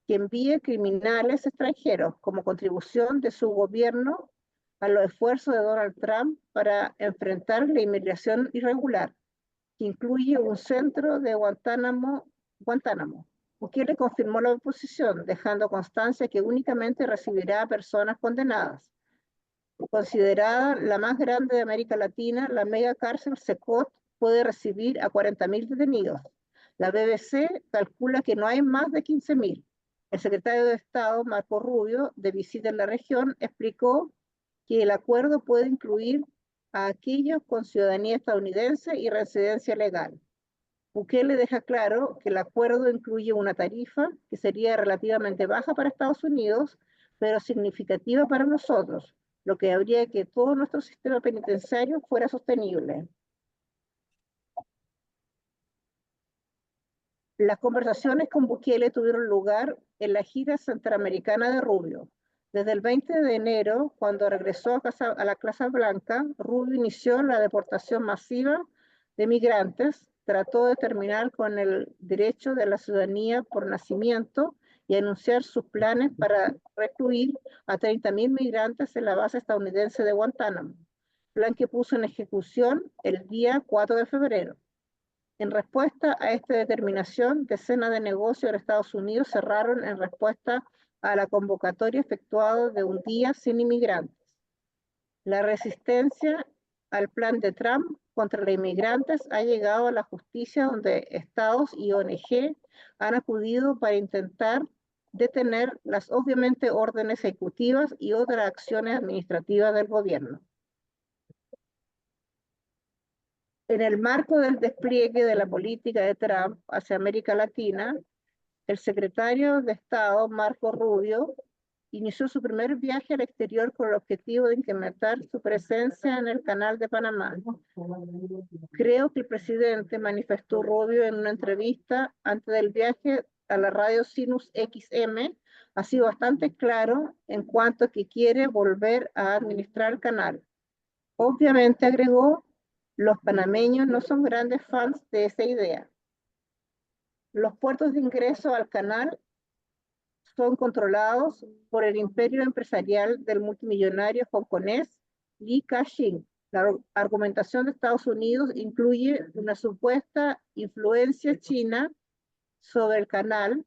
que envíe criminales extranjeros como contribución de su gobierno a los esfuerzos de Donald Trump para enfrentar la inmigración irregular, que incluye un centro de Guantánamo. Bukele confirmó la oposición, dejando constancia que únicamente recibirá a personas condenadas. Considerada la más grande de América Latina, la mega cárcel Secot puede recibir a 40.000 detenidos. La BBC calcula que no hay más de 15.000. El secretario de Estado, Marco Rubio, de visita en la región, explicó que el acuerdo puede incluir a aquellos con ciudadanía estadounidense y residencia legal. Bukele deja claro que el acuerdo incluye una tarifa que sería relativamente baja para Estados Unidos, pero significativa para nosotros, lo que habría que todo nuestro sistema penitenciario fuera sostenible. Las conversaciones con Bukele tuvieron lugar en la gira centroamericana de Rubio. Desde el 20 de enero, cuando regresó a la Casa Blanca, Rubio inició la deportación masiva de migrantes, trató de terminar con el derecho de la ciudadanía por nacimiento y anunciar sus planes para recluir a 30.000 migrantes en la base estadounidense de Guantánamo, plan que puso en ejecución el día 4 de febrero. En respuesta a esta determinación, decenas de negocios de Estados Unidos cerraron en respuesta a la convocatoria efectuada de un día sin inmigrantes. La resistencia al plan de Trump contra los inmigrantes ha llegado a la justicia, donde estados y ONG han acudido para intentar detener las obviamente órdenes ejecutivas y otras acciones administrativas del gobierno. En el marco del despliegue de la política de Trump hacia América Latina, el secretario de Estado, Marco Rubio, inició su primer viaje al exterior con el objetivo de incrementar su presencia en el Canal de Panamá. Creo que el presidente, manifestó Rubio en una entrevista antes del viaje a la radio Sinus XM, ha sido bastante claro en cuanto a que quiere volver a administrar el canal. Obviamente, agregó, los panameños no son grandes fans de esa idea. Los puertos de ingreso al canal son controlados por el imperio empresarial del multimillonario hongkonés Li Ka-shing. La argumentación de Estados Unidos incluye una supuesta influencia china sobre el canal,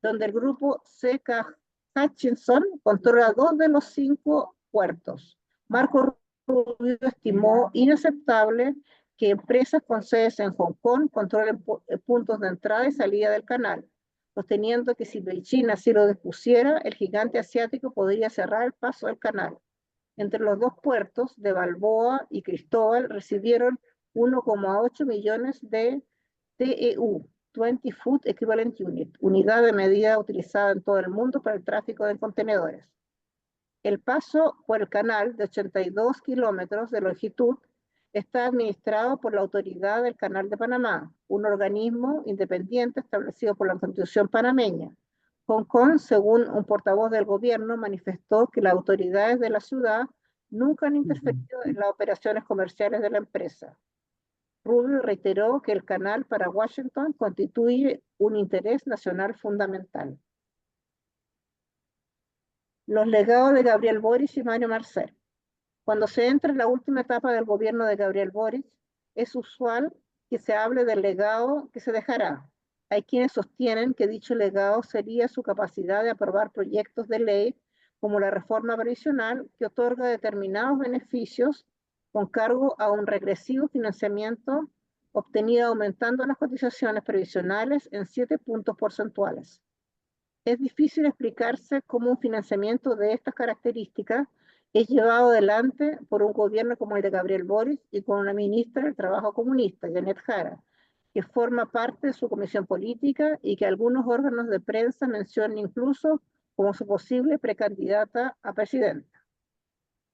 donde el grupo C.K. Hutchison controla 2 de los 5 puertos. Marco Rubio estimó inaceptable que empresas con sedes en Hong Kong controlen puntos de entrada y salida del canal, sosteniendo que si Beijing así lo dispusiera, el gigante asiático podría cerrar el paso del canal. Entre los dos puertos de Balboa y Cristóbal recibieron 1,8 millones de TEU, 20 Foot Equivalent Unit, unidad de medida utilizada en todo el mundo para el tráfico de contenedores. El paso por el canal, de 82 kilómetros de longitud, está administrado por la Autoridad del Canal de Panamá, un organismo independiente establecido por la Constitución panameña. Hong Kong, según un portavoz del gobierno, manifestó que las autoridades de la ciudad nunca han interferido en las operaciones comerciales de la empresa. Rubio reiteró que el canal para Washington constituye un interés nacional fundamental. Los legados de Gabriel Boric y Mario Marcel. Cuando se entra en la última etapa del gobierno de Gabriel Boric, es usual que se hable del legado que se dejará. Hay quienes sostienen que dicho legado sería su capacidad de aprobar proyectos de ley como la reforma previsional, que otorga determinados beneficios con cargo a un regresivo financiamiento obtenido aumentando las cotizaciones previsionales en 7 puntos porcentuales. Es difícil explicarse cómo un financiamiento de estas características es llevado adelante por un gobierno como el de Gabriel Boric y con una ministra del Trabajo comunista, Janet Jara, que forma parte de su comisión política y que algunos órganos de prensa mencionan incluso como su posible precandidata a presidenta.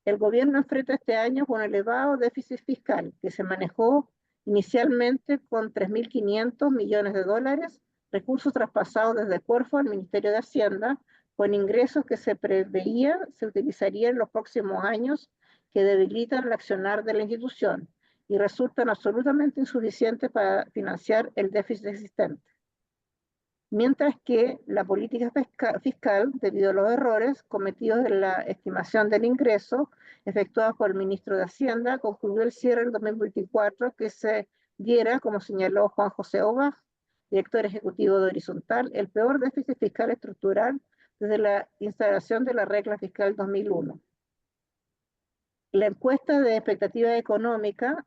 El gobierno enfrenta este año con un elevado déficit fiscal que se manejó inicialmente con 3.500 millones de dólares, recursos traspasados desde el Corfo al Ministerio de Hacienda, con ingresos que se preveía se utilizarían en los próximos años, que debilitan el accionar de la institución y resultan absolutamente insuficientes para financiar el déficit existente. mientras que la política fiscal, debido a los errores cometidos en la estimación del ingreso efectuada por el ministro de Hacienda, concluyó el cierre del 2024 que se diera, como señaló Juan José Obas, director ejecutivo de Horizontal, el peor déficit fiscal estructural desde la instalación de la regla fiscal 2001. La encuesta de expectativa económica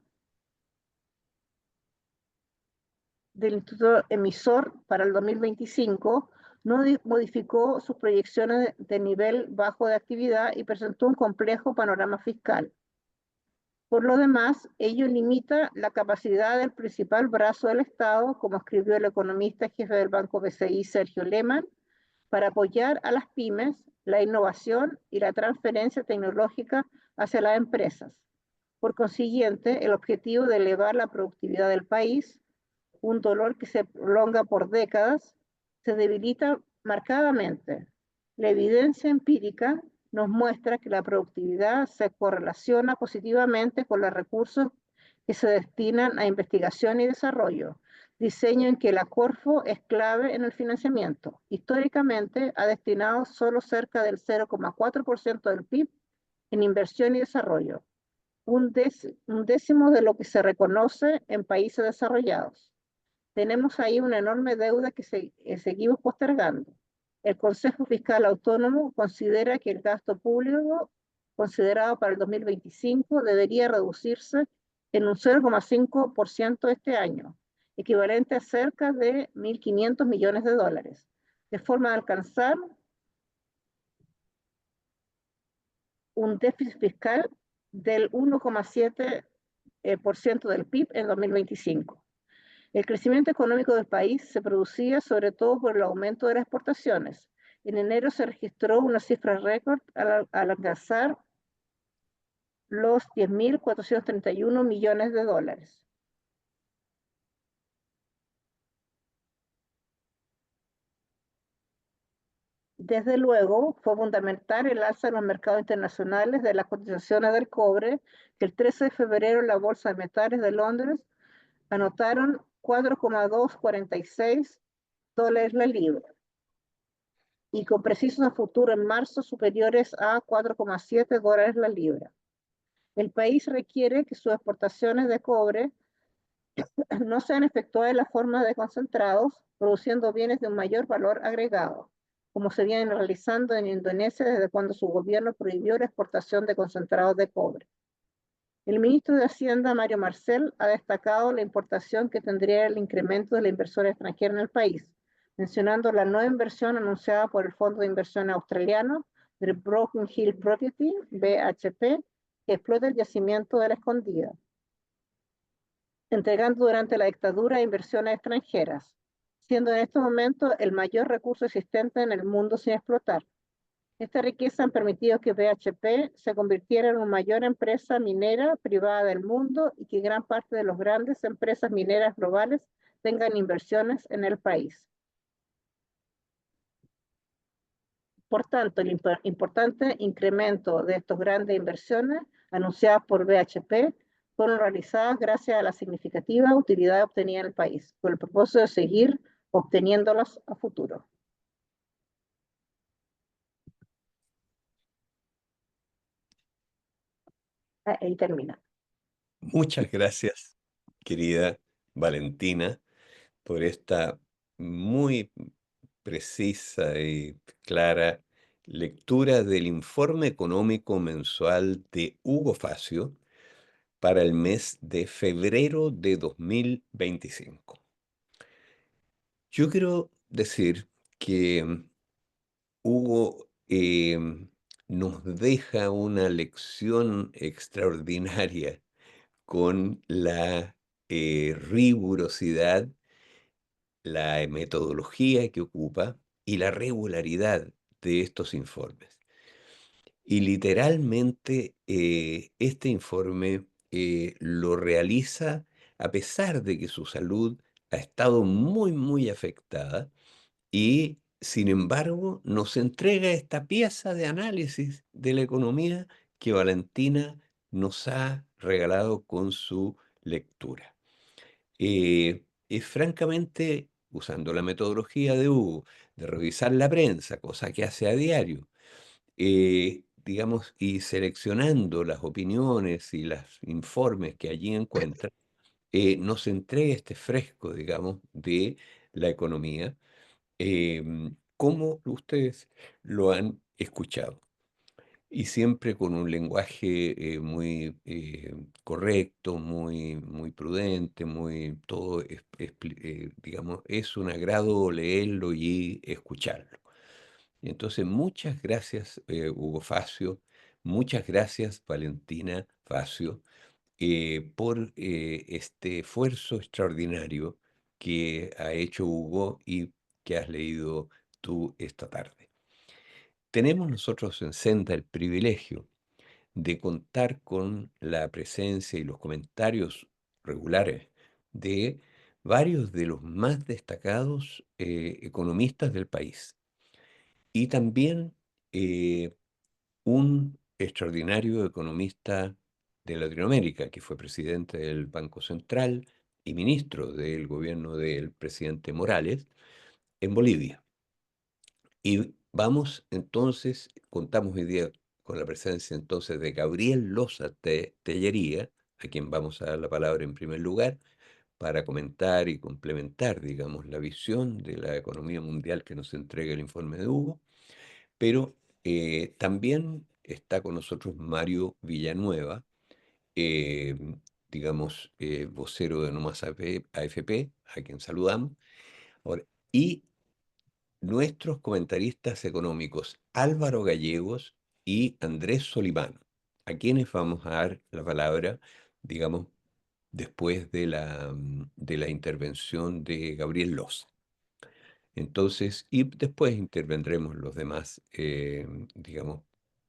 del Instituto Emisor para el 2025 no modificó sus proyecciones de nivel bajo de actividad y presentó un complejo panorama fiscal. Por lo demás, ello limita la capacidad del principal brazo del Estado, como escribió el economista jefe del Banco BCI, Sergio Lehmann, para apoyar a las pymes, la innovación y la transferencia tecnológica hacia las empresas. Por consiguiente, el objetivo de elevar la productividad del país, un dolor que se prolonga por décadas, se debilita marcadamente. La evidencia empírica nos muestra que la productividad se correlaciona positivamente con los recursos que se destinan a investigación y desarrollo, diseño en que la Corfo es clave en el financiamiento. Históricamente ha destinado solo cerca del 0,4% del PIB en inversión y desarrollo, un décimo de lo que se reconoce en países desarrollados. Tenemos ahí una enorme deuda que seguimos postergando. El Consejo Fiscal Autónomo considera que el gasto público considerado para el 2025 debería reducirse en un 0,5% este año, equivalente a cerca de 1.500 millones de dólares, de forma de alcanzar un déficit fiscal del 1,7% del PIB en 2025. El crecimiento económico del país se producía sobre todo por el aumento de las exportaciones. En enero se registró una cifra récord al alcanzar los 10.431 millones de dólares. Desde luego, fue fundamental el alza en los mercados internacionales de las cotizaciones del cobre, que el 13 de febrero en la Bolsa de Metales de Londres anotaron 4,246 dólares la libra, y con precisos a futuro en marzo superiores a 4,7 dólares la libra. El país requiere que sus exportaciones de cobre no sean efectuadas en la forma de concentrados, produciendo bienes de un mayor valor agregado, como se viene realizando en Indonesia desde cuando su gobierno prohibió la exportación de concentrados de cobre. El ministro de Hacienda, Mario Marcel, ha destacado la importación que tendría el incremento de la inversión extranjera en el país, mencionando la nueva inversión anunciada por el Fondo de Inversión Australiano de Broken Hill Property, BHP, que explota el yacimiento de la Escondida, entregando durante la dictadura inversiones extranjeras, siendo en este momento el mayor recurso existente en el mundo sin explotar. Esta riqueza ha permitido que BHP se convirtiera en la mayor empresa minera privada del mundo y que gran parte de las grandes empresas mineras globales tengan inversiones en el país. Por tanto, el importante incremento de estas grandes inversiones anunciadas por BHP fueron realizadas gracias a la significativa utilidad obtenida en el país, con el propósito de seguir obteniéndolas a futuro. Ahí termina. Muchas gracias, querida Valentina, por esta muy precisa y clara lectura del informe económico mensual de Hugo Facio para el mes de febrero de 2025. Yo quiero decir que Hugo nos deja una lección extraordinaria con la rigurosidad, la metodología que ocupa y la regularidad de estos informes. Y literalmente este informe lo realiza a pesar de que su salud ha estado muy, muy afectada y sin embargo nos entrega esta pieza de análisis de la economía que Valentina nos ha regalado con su lectura. Es francamente usando la metodología de Hugo, de revisar la prensa, cosa que hace a diario, digamos, y seleccionando las opiniones y los informes que allí encuentra, nos entrega este fresco, digamos, de la economía, como ustedes lo han escuchado. Y siempre con un lenguaje muy correcto, muy prudente, muy todo, digamos, es un agrado leerlo y escucharlo. Y entonces, muchas gracias, Hugo Facio, muchas gracias, Valentina Facio, por este esfuerzo extraordinario que ha hecho Hugo y que has leído tú esta tarde. Tenemos nosotros en Senda el privilegio de contar con la presencia y los comentarios regulares de varios de los más destacados economistas del país y también eh, un extraordinario economista de Latinoamérica que fue presidente del Banco Central y ministro del gobierno del presidente Morales en Bolivia. Y vamos entonces, contamos hoy día con la presencia entonces de Gabriel Loza Tellería, a quien vamos a dar la palabra en primer lugar, para comentar y complementar, digamos, la visión de la economía mundial que nos entrega el informe de Hugo, pero también está con nosotros Mario Villanueva, eh, digamos, vocero de Nomás AFP, a quien saludamos. Ahora, y nuestros comentaristas económicos Álvaro Gallegos y Andrés Solimán, a quienes vamos a dar la palabra, digamos, después de la intervención de Gabriel Loza. Entonces, y después intervendremos los demás, digamos,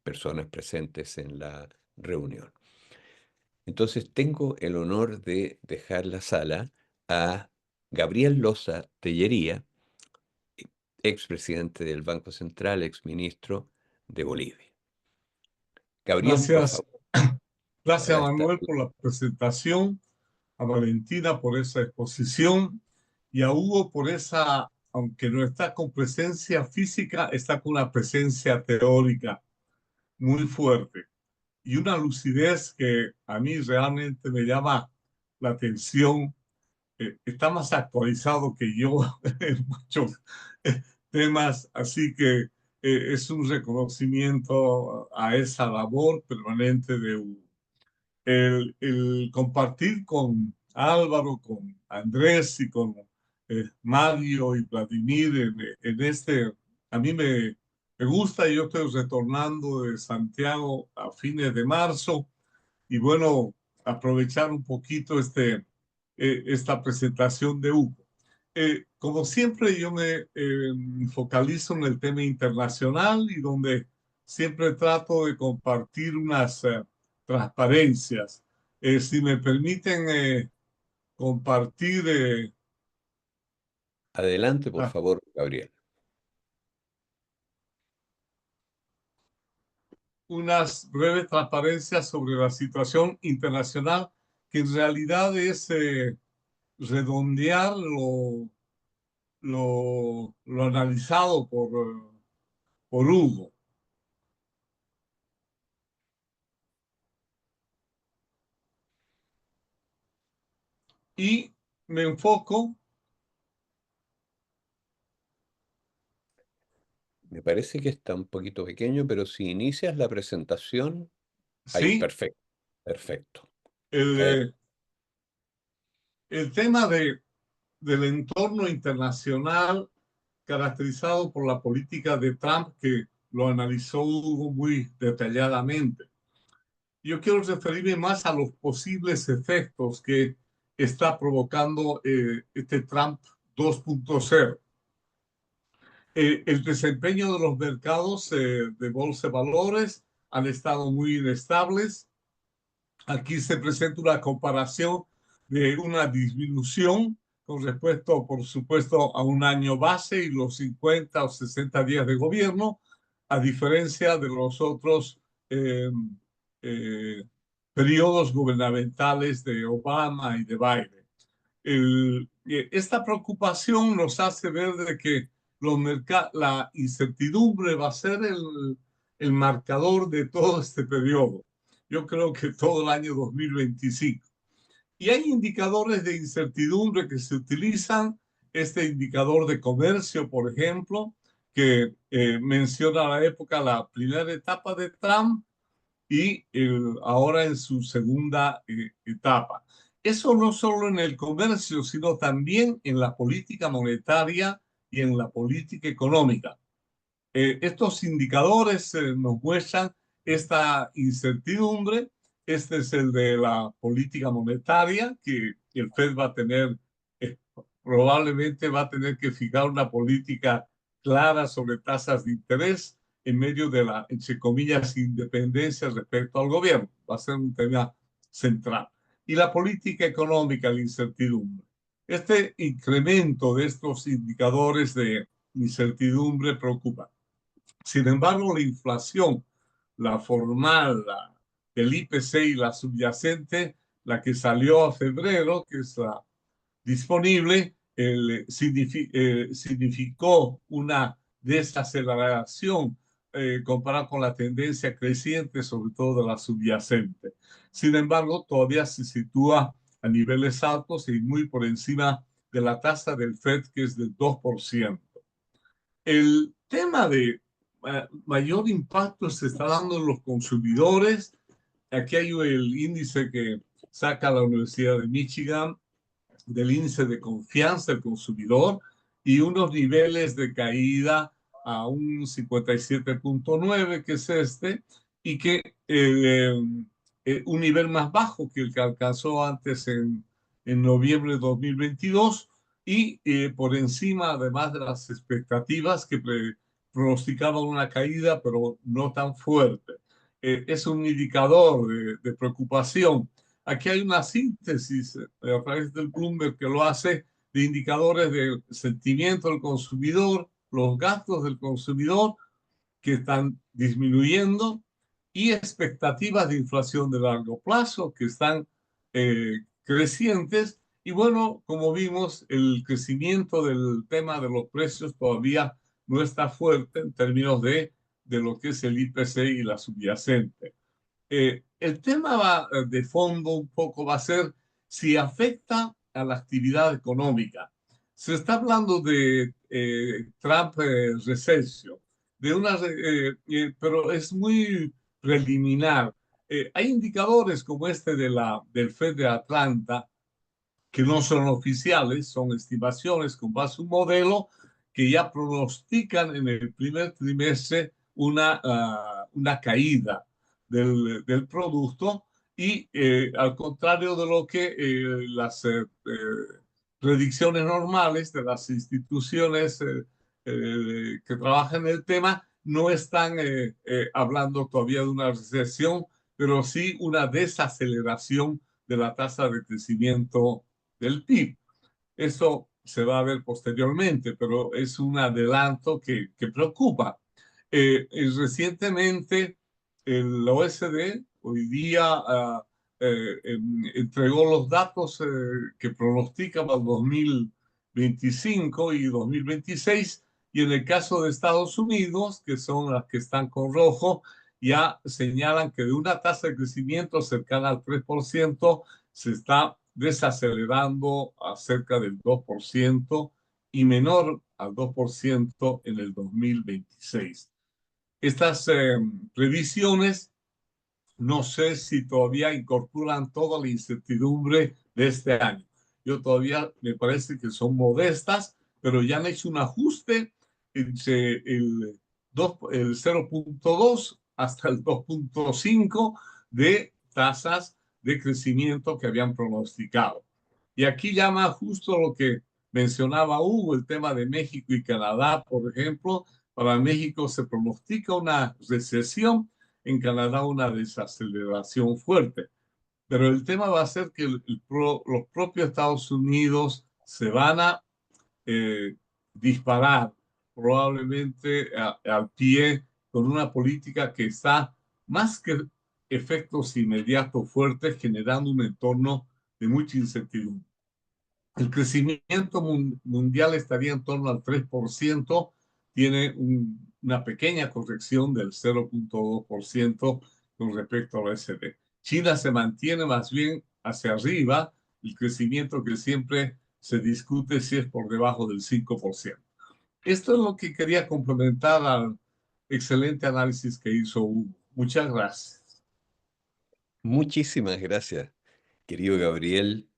personas presentes en la reunión. Entonces, tengo el honor de dejar la sala a Gabriel Loza Tellería, expresidente del Banco Central, exministro de Bolivia. Gabriel, por Gracias, favor. gracias Ahora está. Manuel por la presentación, a Valentina por esa exposición y a Hugo por esa, aunque no está con presencia física, está con una presencia teórica muy fuerte y una lucidez que a mí realmente me llama la atención. Está más actualizado que yo en muchos temas, así que es un reconocimiento a esa labor permanente de Hugo. El compartir con Álvaro, con Andrés y con Mario y Vladimir en este, a mí me gusta. Yo estoy retornando de Santiago a fines de marzo y bueno, aprovechar un poquito esta presentación de Hugo. Como siempre, yo me focalizo en el tema internacional y donde siempre trato de compartir unas transparencias. Si me permiten compartir Adelante, por ah, favor, Gabriel. unas breves transparencias sobre la situación internacional, que en realidad es redondear lo analizado por Hugo. Y me enfoco, Me parece que está un poquito pequeño, pero si inicias la presentación, ahí, sí, perfecto, perfecto. el, Adelante. eh, el tema del entorno internacional caracterizado por la política de Trump, que lo analizó Hugo muy detalladamente. Yo quiero referirme más a los posibles efectos que está provocando este Trump 2.0. El desempeño de los mercados de bolsa de valores han estado muy inestables. Aquí se presenta una comparación de una disminución con respecto, por supuesto, a un año base y los 50 o 60 días de gobierno, a diferencia de los otros eh, eh, periodos gubernamentales de Obama y de Biden. Esta preocupación nos hace ver de que la incertidumbre va a ser el marcador de todo este periodo. Yo creo que todo el año 2025. Y hay indicadores de incertidumbre que se utilizan. Este indicador de comercio, por ejemplo, que menciona a la época la primera etapa de Trump y ahora en su segunda etapa. Eso no solo en el comercio, sino también en la política monetaria y en la política económica. Estos indicadores nos muestran esta incertidumbre. Este es el de la política monetaria, que el FED va a tener, probablemente va a tener que fijar una política clara sobre tasas de interés en medio de la, entre comillas, independencia respecto al gobierno. Va a ser un tema central. Y la política económica, la incertidumbre. Este incremento de estos indicadores de incertidumbre preocupa. Sin embargo, la inflación, la formal, del IPC y la subyacente, la que salió a febrero, que es la disponible, significó una desaceleración comparada con la tendencia creciente, sobre todo de la subyacente. Sin embargo, todavía se sitúa a niveles altos y muy por encima de la tasa del FED, que es del 2%. El tema de mayor impacto se está dando en los consumidores. Aquí hay el índice que saca la Universidad de Michigan del índice de confianza del consumidor y unos niveles de caída a un 57.9, que es este, y que un nivel más bajo que el que alcanzó antes en noviembre de 2022 y por encima además de las expectativas que pronosticaban una caída, pero no tan fuerte. Es un indicador de preocupación. Aquí hay una síntesis a través del Bloomberg que lo hace de indicadores del sentimiento del consumidor, los gastos del consumidor que están disminuyendo y expectativas de inflación de largo plazo que están crecientes. Y bueno, como vimos, el crecimiento del tema de los precios todavía no está fuerte en términos de lo que es el IPC y la subyacente. El tema de fondo un poco va a ser si afecta a la actividad económica. Se está hablando de Trump recession, pero es muy preliminar. Hay indicadores como este del FED de Atlanta que no son oficiales, son estimaciones con base en un modelo que ya pronostican en el primer trimestre una caída del producto y al contrario de lo que las predicciones normales de las instituciones que trabajan en el tema no están hablando todavía de una recesión, pero sí una desaceleración de la tasa de crecimiento del PIB. Eso se va a ver posteriormente, pero es un adelanto que preocupa. Recientemente el OSD hoy día entregó los datos que pronostican para 2025 y 2026 y en el caso de Estados Unidos, que son las que están con rojo, ya señalan que de una tasa de crecimiento cercana al 3% se está desacelerando a cerca del 2% y menor al 2% en el 2026. Estas previsiones no sé si todavía incorporan toda la incertidumbre de este año. Yo todavía me parece que son modestas, pero ya han hecho un ajuste entre el 0.2 hasta el 2.5 de tasas de crecimiento que habían pronosticado. Y aquí llama justo lo que mencionaba Hugo, el tema de México y Canadá, por ejemplo. Para México se pronostica una recesión, en Canadá una desaceleración fuerte. Pero el tema va a ser que los propios Estados Unidos se van a disparar probablemente al pie con una política que está más que efectos inmediatos fuertes, generando un entorno de mucha incertidumbre. El crecimiento mundial estaría en torno al 3%, tiene una pequeña corrección del 0,2% con respecto al SD. China se mantiene más bien hacia arriba, el crecimiento que siempre se discute si es por debajo del 5%. Esto es lo que quería complementar al excelente análisis que hizo Hugo. Muchas gracias. Muchísimas gracias, querido Gabriel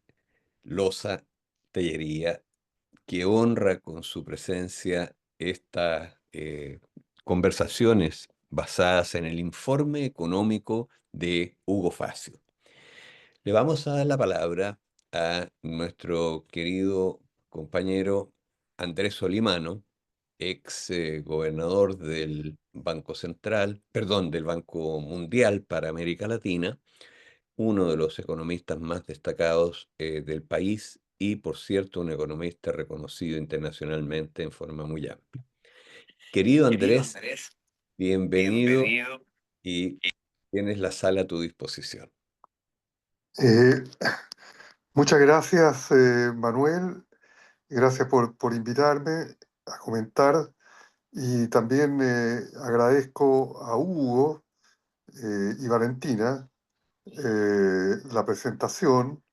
Loza Tellería, que honra con su presencia estas conversaciones basadas en el informe económico de Hugo Facio. Le vamos a dar la palabra a nuestro querido compañero Andrés Solimano, ex gobernador del Banco Central, perdón, del Banco Mundial para América Latina, uno de los economistas más destacados del país y, por cierto, un economista reconocido internacionalmente en forma muy amplia. Querido Andrés, bienvenido y tienes la sala a tu disposición. Eh, Muchas gracias, Manuel. Gracias por invitarme a comentar. Y también agradezco a Hugo y Valentina la presentación,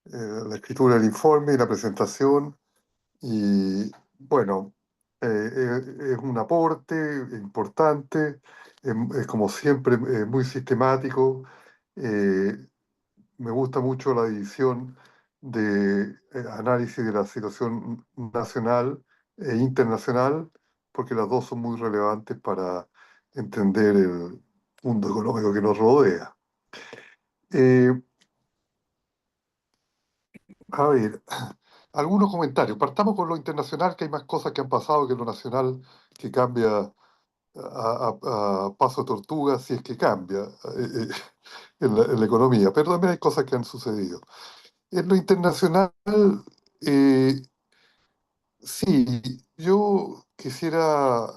la escritura del informe y la presentación. Y bueno, es un aporte importante, es como siempre muy sistemático. eh, Me gusta mucho la división de análisis de la situación nacional e internacional, porque las dos son muy relevantes para entender el mundo económico que nos rodea. Eh, a ver, algunos comentarios. Partamos con lo internacional, que hay más cosas que han pasado que lo nacional, que cambia a paso de tortuga, si es que cambia en la economía, pero también hay cosas que han sucedido. En lo internacional, eh, sí, yo quisiera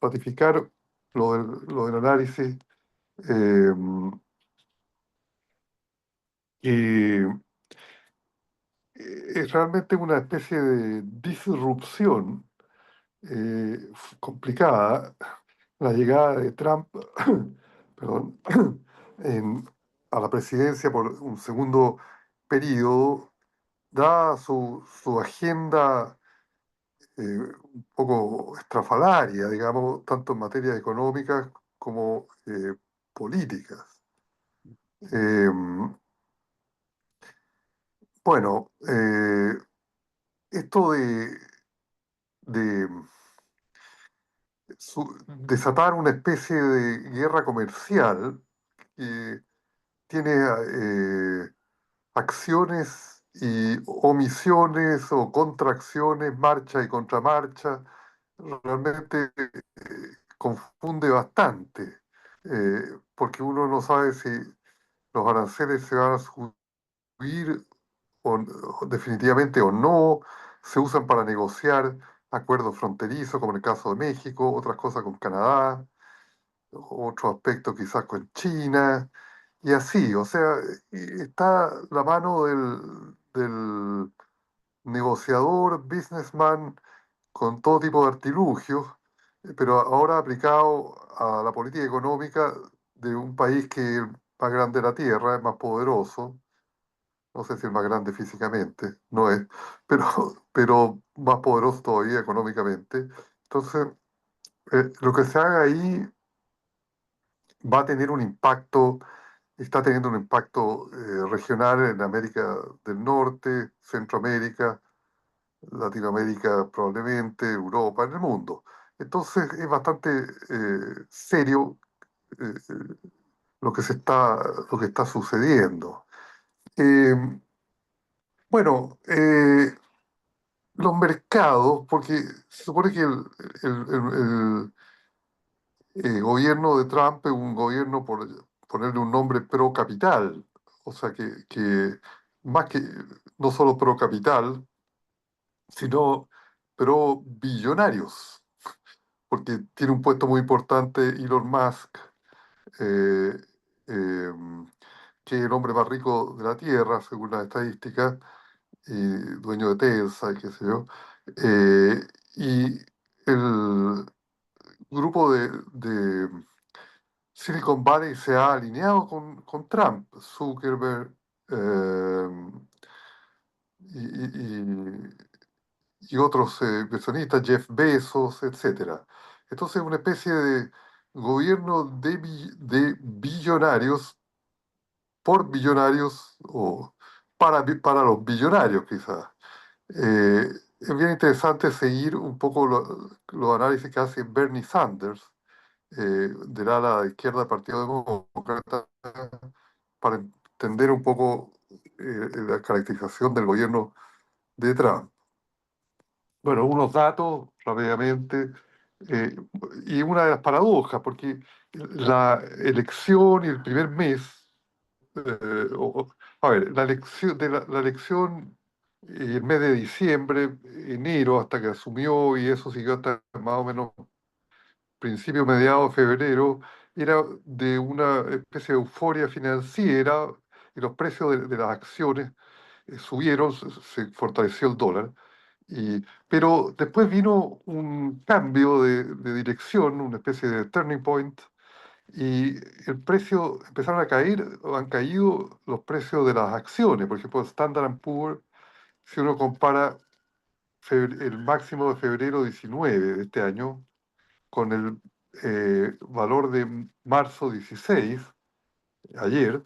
ratificar lo del análisis, eh, que es realmente una especie de disrupción complicada, la llegada de Trump, perdón, en- a la presidencia por un segundo periodo, dada su agenda un poco estrafalaria, digamos, tanto en materia económicas como políticas. Eh, bueno, esto de desatar una especie de guerra comercial que tiene acciones y omisiones o contracciones, marcha y contramarcha, realmente confunde bastante, porque uno no sabe si los aranceles se van a subir definitivamente o no, se usan para negociar acuerdos fronterizos, como en el caso de México, otras cosas con Canadá, otro aspecto quizás con China, y así, o sea, está la mano del negociador, businessman, con todo tipo de artilugios, pero ahora aplicado a la política económica de un país que es más grande de la Tierra, es más poderoso, no sé si es más grande físicamente, no es, pero, pero más poderoso todavía económicamente. Entonces, lo que se haga ahí va a tener un impacto, está teniendo un impacto regional en América del Norte, Centroamérica, Latinoamérica probablemente, Europa, en el mundo. Entonces es bastante serio eh, lo que está sucediendo. Eh, bueno, los mercados, porque se supone que el gobierno de Trump es un gobierno, por ponerle un nombre, pro capital, o sea que más que no solo pro capital, sino pro billonarios, porque tiene un puesto muy importante Elon Musk, eh, eh, que es el hombre más rico de la Tierra, según las estadísticas, y dueño de Telsa, y qué sé yo. Eh, y el grupo de Silicon Valley se ha alineado con Trump, Zuckerberg, eh, y otros inversionistas, Jeff Bezos, etcétera. Entonces, una especie de gobierno de billonarios por billonarios o para los billonarios, quizás. Eh, es bien interesante seguir un poco los análisis que hace Bernie Sanders, del ala izquierda del Partido Demócrata, para entender un poco la caracterización del gobierno de Trump. Bueno, unos datos rápidamente, eh, y una de las paradojas, porque la elección y el primer mes, a ver, la elección, la elección y el mes de diciembre, enero, hasta que asumió, y eso siguió hasta más o menos principio, mediados de febrero, era de una especie de euforia financiera y los precios de las acciones subieron, se fortaleció el dólar. Pero después vino un cambio de dirección, una especie de turning point, y el precio empezaron a caer, o han caído los precios de las acciones. Por ejemplo, Standard Poor's, si uno compara el máximo de febrero 19 de este año con el valor de marzo 16, ayer,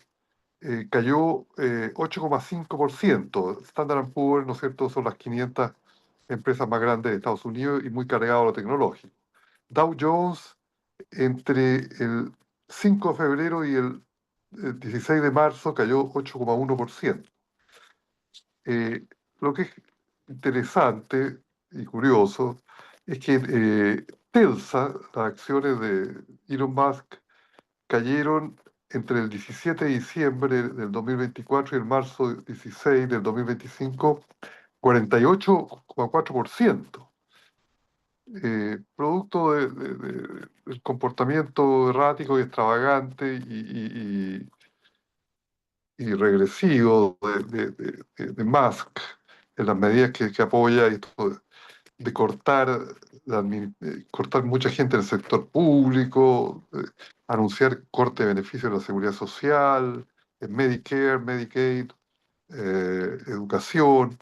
cayó 8,5%. Standard Poor's, ¿no es cierto?, son las 500 empresas más grandes de Estados Unidos y muy cargado a lo tecnológico. Dow Jones, entre el 5 de febrero y el 16 de marzo, cayó 8,1%. Lo que es interesante y curioso es que Telsa, las acciones de Elon Musk, cayeron entre el 17 de diciembre del 2024 y el marzo 16 del 2025, 48,4%, producto del comportamiento errático y extravagante y regresivo de Musk en las medidas que apoya, esto de cortar, cortar mucha gente del sector público, anunciar corte de beneficios de la seguridad social, en Medicare, Medicaid, educación,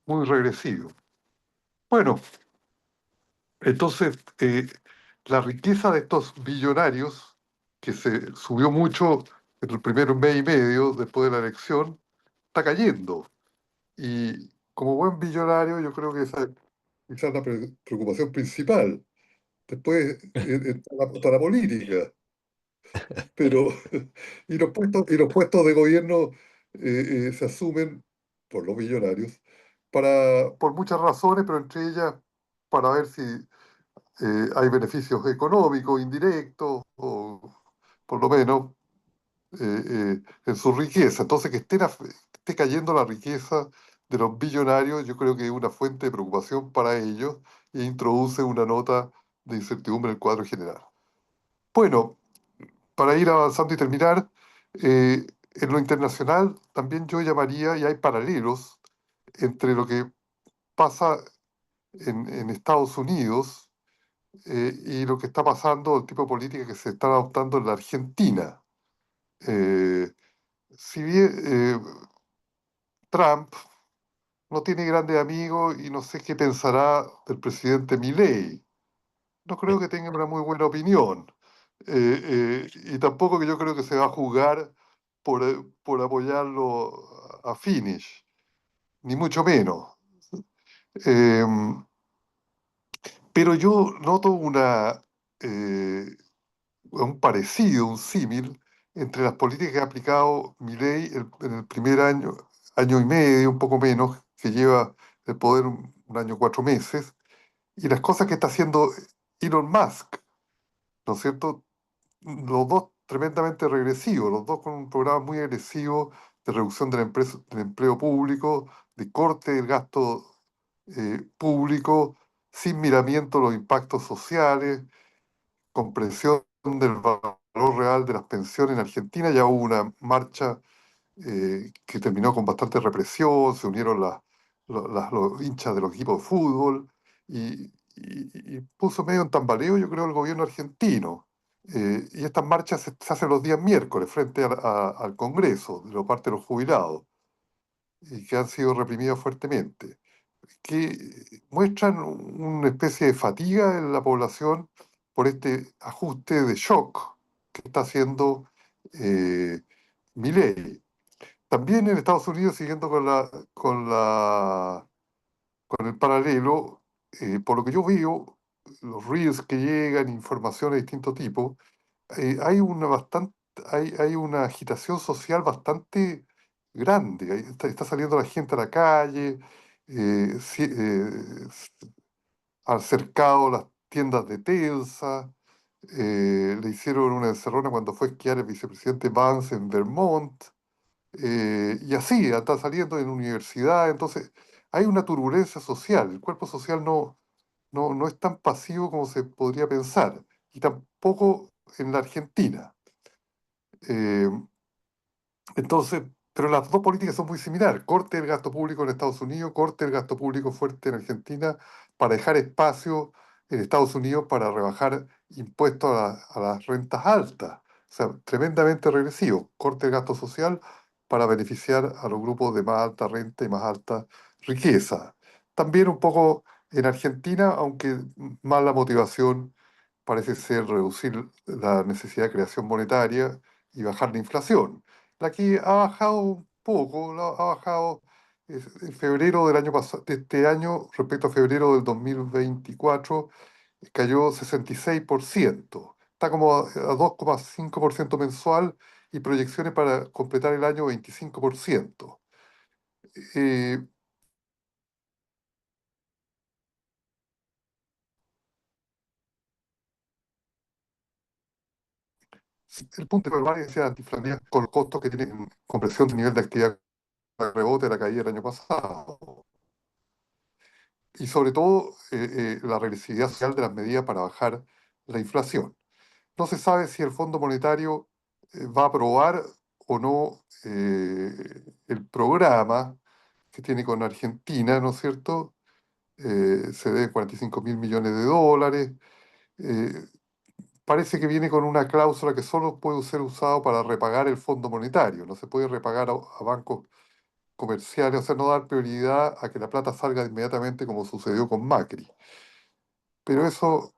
muy regresivo. Bueno, entonces la riqueza de estos billonarios, que se subió mucho en el primer mes y medio después de la elección, está cayendo. Y como buen billonario, yo creo que esa es la preocupación principal. Después está la política, pero y los puestos de gobierno se asumen por los millonarios por muchas razones, pero entre ellas para ver si hay beneficios económicos indirectos o por lo menos en su riqueza. Entonces, que esté cayendo la riqueza de los billonarios, yo creo que es una fuente de preocupación para ellos e introduce una nota de incertidumbre en el cuadro general. Bueno, para ir avanzando y terminar, en lo internacional también yo llamaría, y hay paralelos entre lo que pasa en Estados Unidos y lo que está pasando, el tipo de política que se está adoptando en la Argentina. Si bien Trump no tiene grandes amigos y no sé qué pensará del presidente Milei. No creo que tenga una muy buena opinión. Y tampoco que yo creo que se va a jugar por apoyarlo a Finish, ni mucho menos. Eh, pero yo noto un parecido, un símil, entre las políticas que ha aplicado Milei en el primer año, año y medio, un poco menos, que lleva el poder un año, 4 meses, y las cosas que está haciendo Elon Musk, ¿no es cierto? Los dos tremendamente regresivos, los dos con un programa muy agresivo de reducción del empleo público, de corte del gasto público, sin miramiento a los impactos sociales, comprensión del valor real de las pensiones en Argentina. Ya hubo una marcha que terminó con bastante represión, se unieron los hinchas de los equipos de fútbol y puso medio en tambaleo, yo creo, el gobierno argentino. Y estas marchas se hacen los días miércoles frente al Congreso, de la parte de los jubilados, y que han sido reprimidos fuertemente, que muestran una especie de fatiga en la población por este ajuste de shock que está haciendo eh, Milei. También en Estados Unidos, siguiendo con el paralelo, por lo que yo veo, los reels que llegan, informaciones de distintos tipos, hay una agitación social bastante grande. Está saliendo la gente a la calle, han cercado las tiendas de Telsa, le hicieron una encerrona cuando fue a esquiar el vicepresidente Vance en Vermont. Y así, está saliendo en universidad, entonces hay una turbulencia social, el cuerpo social no es tan pasivo como se podría pensar, y tampoco en la Argentina. Eh, entonces, pero las dos políticas son muy similares, corte del gasto público en Estados Unidos, corte del gasto público fuerte en Argentina, para dejar espacio en Estados Unidos para rebajar impuestos a las rentas altas. O sea, tremendamente regresivo. Corte del gasto social para beneficiar a los grupos de más alta renta y más alta riqueza. También un poco en Argentina, aunque más la motivación parece ser reducir la necesidad de creación monetaria y bajar la inflación. La que ha bajado un poco, ha bajado en febrero del año pasado, de este año respecto a febrero del 2024, cayó 66%. Está como a 2,5% mensual y proyecciones para completar el año 25%. Eh, el punto de la es antiflacionaria con los costos que tienen compresión del nivel de actividad rebote de la caída del año pasado. Y sobre todo la regresividad social de las medidas para bajar la inflación. No se sabe si el Fondo Monetario va a aprobar o no el programa que tiene con Argentina, ¿no es cierto? Se debe 45.000 millones de dólares. Eh, Parece que viene con una cláusula que solo puede ser usado para repagar el Fondo Monetario. No se puede repagar a bancos comerciales, o sea, no dar prioridad a que la plata salga inmediatamente como sucedió con Macri. Pero eso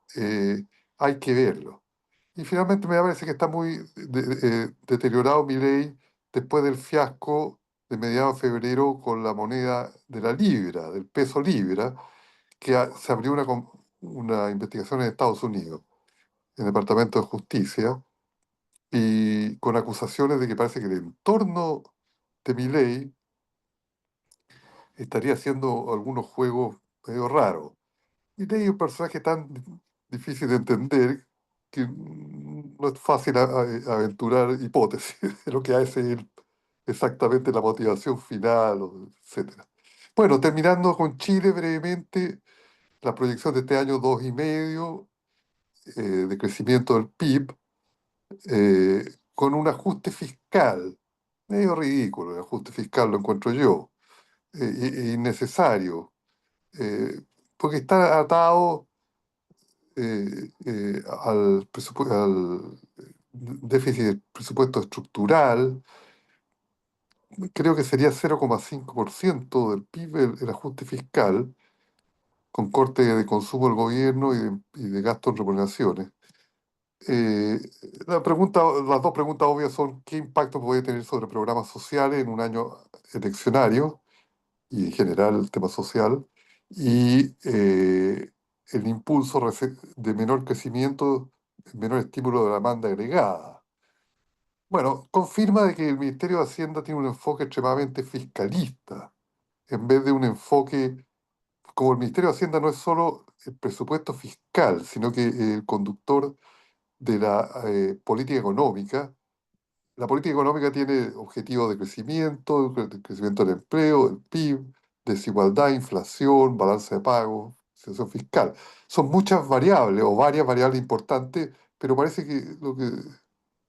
hay que verlo. Y finalmente me parece que está muy deteriorado mi ley después del fiasco de mediados de febrero con la moneda de la libra, del peso libra, que se abrió una investigación en Estados Unidos, en el Departamento de Justicia, y con acusaciones de que parece que el entorno de mi ley estaría haciendo algunos juegos medio raros. Y leí un personaje tan difícil de entender que no es fácil aventurar hipótesis de lo que hace él exactamente la motivación final, etcétera. Bueno, terminando con Chile brevemente, la proyección de este año 2,5 de crecimiento del PIB, con un ajuste fiscal, medio ridículo el ajuste fiscal, lo encuentro yo, innecesario, porque está atado al déficit del presupuesto estructural. Creo que sería 0,5% del PIB el ajuste fiscal, con corte de consumo del gobierno y de gasto en remuneraciones. Eh, las dos preguntas obvias son: ¿qué impacto puede tener sobre programas sociales en un año eleccionario y en general el tema social? Y el impulso de menor crecimiento, menor estímulo de la demanda agregada. Bueno, confirma de que el Ministerio de Hacienda tiene un enfoque extremadamente fiscalista, en vez de un enfoque, como el Ministerio de Hacienda no es solo el presupuesto fiscal, sino que el conductor de la política económica. La política económica tiene objetivos de crecimiento, de crecimiento del empleo, del PIB, desigualdad, inflación, balance de pago, situación fiscal. Son muchas variables o varias variables importantes, pero parece que lo que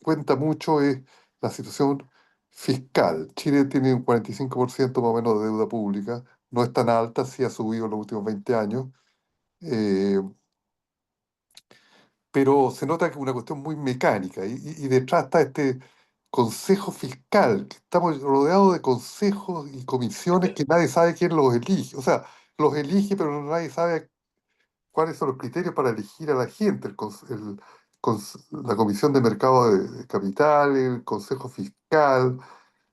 cuenta mucho es la situación fiscal. Chile tiene un 45% más o menos de deuda pública, no es tan alta, sí ha subido en los últimos 20 años, eh, pero se nota que es una cuestión muy mecánica y detrás está este consejo fiscal, que estamos rodeados de consejos y comisiones que nadie sabe quién los elige. O sea, los elige, pero nadie sabe cuáles son los criterios para elegir a la gente. La Comisión de Mercado de Capitales, el Consejo Fiscal,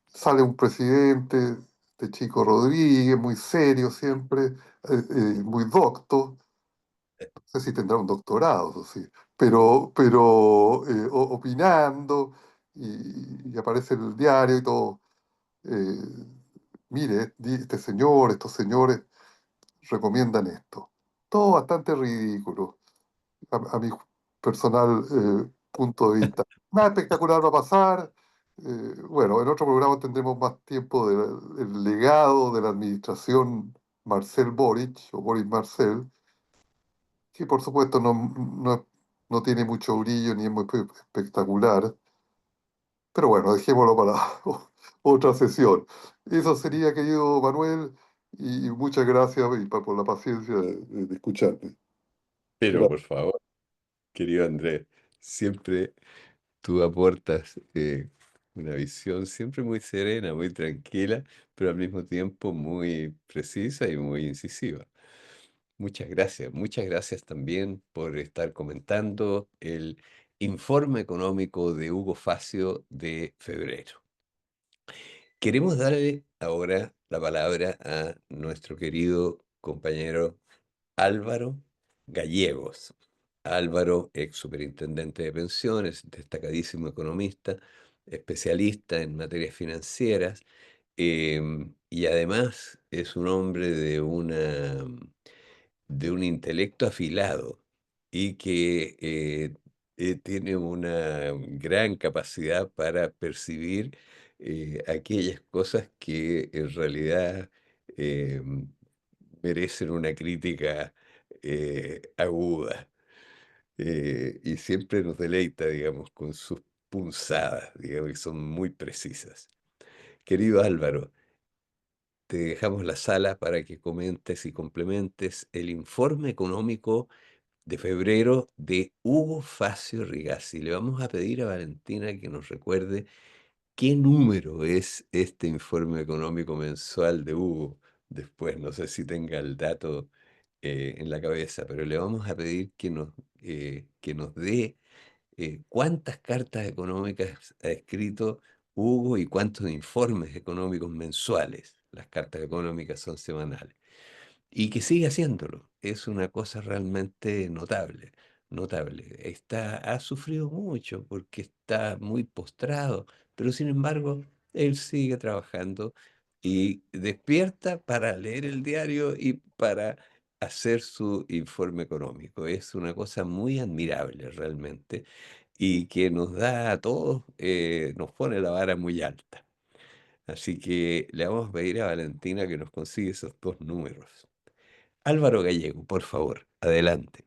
sale un presidente de Chico Rodríguez, muy serio siempre, muy docto. No sé si tendrá un doctorado, eso sí, pero opinando y aparece en el diario y todo. eh, Mire, este señor, estos señores recomiendan esto. Todo bastante ridículo, a mi personal punto de vista. Nada espectacular va a pasar. Bueno, en otro programa tendremos más tiempo del legado de la administración Marcel Boric o Boris Marcel, que por supuesto no tiene mucho brillo ni es muy espectacular, pero bueno, dejémoslo para otra sesión. Eso sería, querido Manuel, y muchas gracias por la paciencia de escucharme. Pero Gracias. por favor, querido Andrés, siempre tú aportas una visión siempre muy serena, muy tranquila, pero al mismo tiempo muy precisa y muy incisiva. Muchas gracias también por estar comentando el informe económico de Hugo Facio de febrero. Queremos darle ahora la palabra a nuestro querido compañero Álvaro Gallegos. Álvaro, ex superintendente de pensiones, destacadísimo economista, especialista en materias financieras, y además es un hombre de un intelecto afilado y que tiene una gran capacidad para percibir aquellas cosas que en realidad eh, merecen una crítica aguda. Y siempre nos deleita, digamos, con sus punzadas, digamos, que son muy precisas. Querido Álvaro, te dejamos la sala para que comentes y complementes el informe económico de febrero de Hugo Facio Rigazzi. Le vamos a pedir a Valentina que nos recuerde qué número es este informe económico mensual de Hugo. Después, no sé si tenga el dato en la cabeza, pero le vamos a pedir que nos dé cuántas cartas económicas ha escrito Hugo y cuántos informes económicos mensuales. Las cartas económicas son semanales y que sigue haciéndolo. Es una cosa realmente notable, notable. Ha sufrido mucho porque está muy postrado, pero sin embargo, él sigue trabajando y despierta para leer el diario y para hacer su informe económico. Es una cosa muy admirable realmente y que nos da a todos, nos pone la vara muy alta. Así que le vamos a pedir a Valentina que nos consiga esos dos números. Álvaro Gallego, por favor, adelante.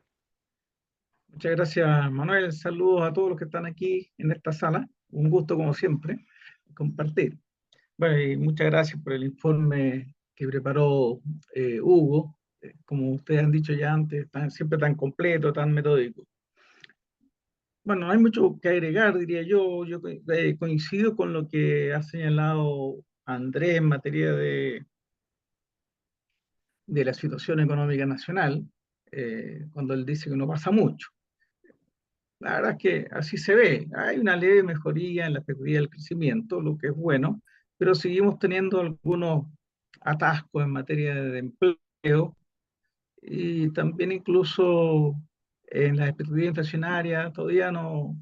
Muchas gracias, Manuel. Saludos a todos los que están aquí en esta sala. Un gusto, como siempre, compartir. Bueno, y muchas gracias por el informe que preparó Hugo. Como ustedes han dicho ya antes, siempre tan completo, tan metódico. Bueno, no hay mucho que agregar, diría yo. Yo coincido con lo que ha señalado Andrés en materia de la situación económica nacional, cuando él dice que no pasa mucho. La verdad es que así se ve. Hay una leve mejoría en la expectativa del crecimiento, lo que es bueno, pero seguimos teniendo algunos atascos en materia de empleo y también incluso en las expectativas inflacionarias todavía no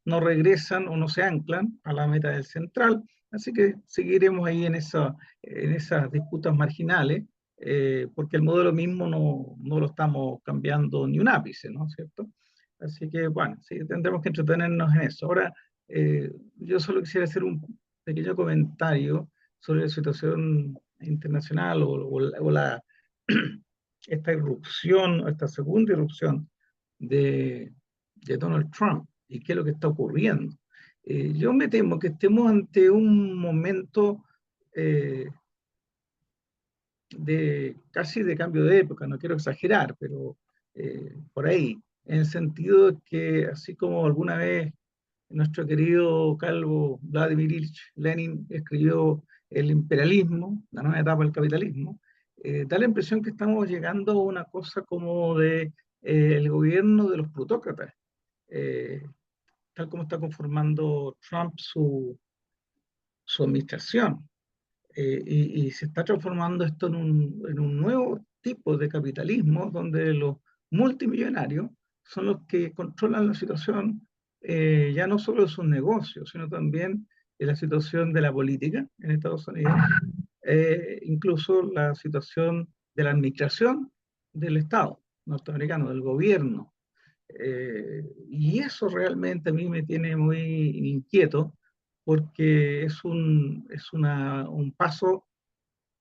regresan o no se anclan a la meta del central. Así que seguiremos ahí en esas disputas marginales, porque el modelo mismo no lo estamos cambiando ni un ápice, ¿no es cierto? Así que, bueno, sí, tendremos que entretenernos en eso. Ahora, yo solo quisiera hacer un pequeño comentario sobre la situación internacional o esta irrupción, esta segunda irrupción de Donald Trump y qué es lo que está ocurriendo. Yo me temo que estemos ante un momento eh, casi de cambio de época, no quiero exagerar, pero por ahí, en el sentido de que así como alguna vez nuestro querido calvo Vladimir Ilich Lenin escribió El imperialismo, la nueva etapa del capitalismo, da la impresión que estamos llegando a una cosa como de el gobierno de los plutócratas, eh, tal como está conformando Trump su administración. Y se está transformando esto en un nuevo tipo de capitalismo donde los multimillonarios son los que controlan la situación, ya no solo de sus negocios, sino también de la situación de la política en Estados Unidos, incluso la situación de la administración del Estado norteamericano, del gobierno. Y eso realmente a mí me tiene muy inquieto porque un paso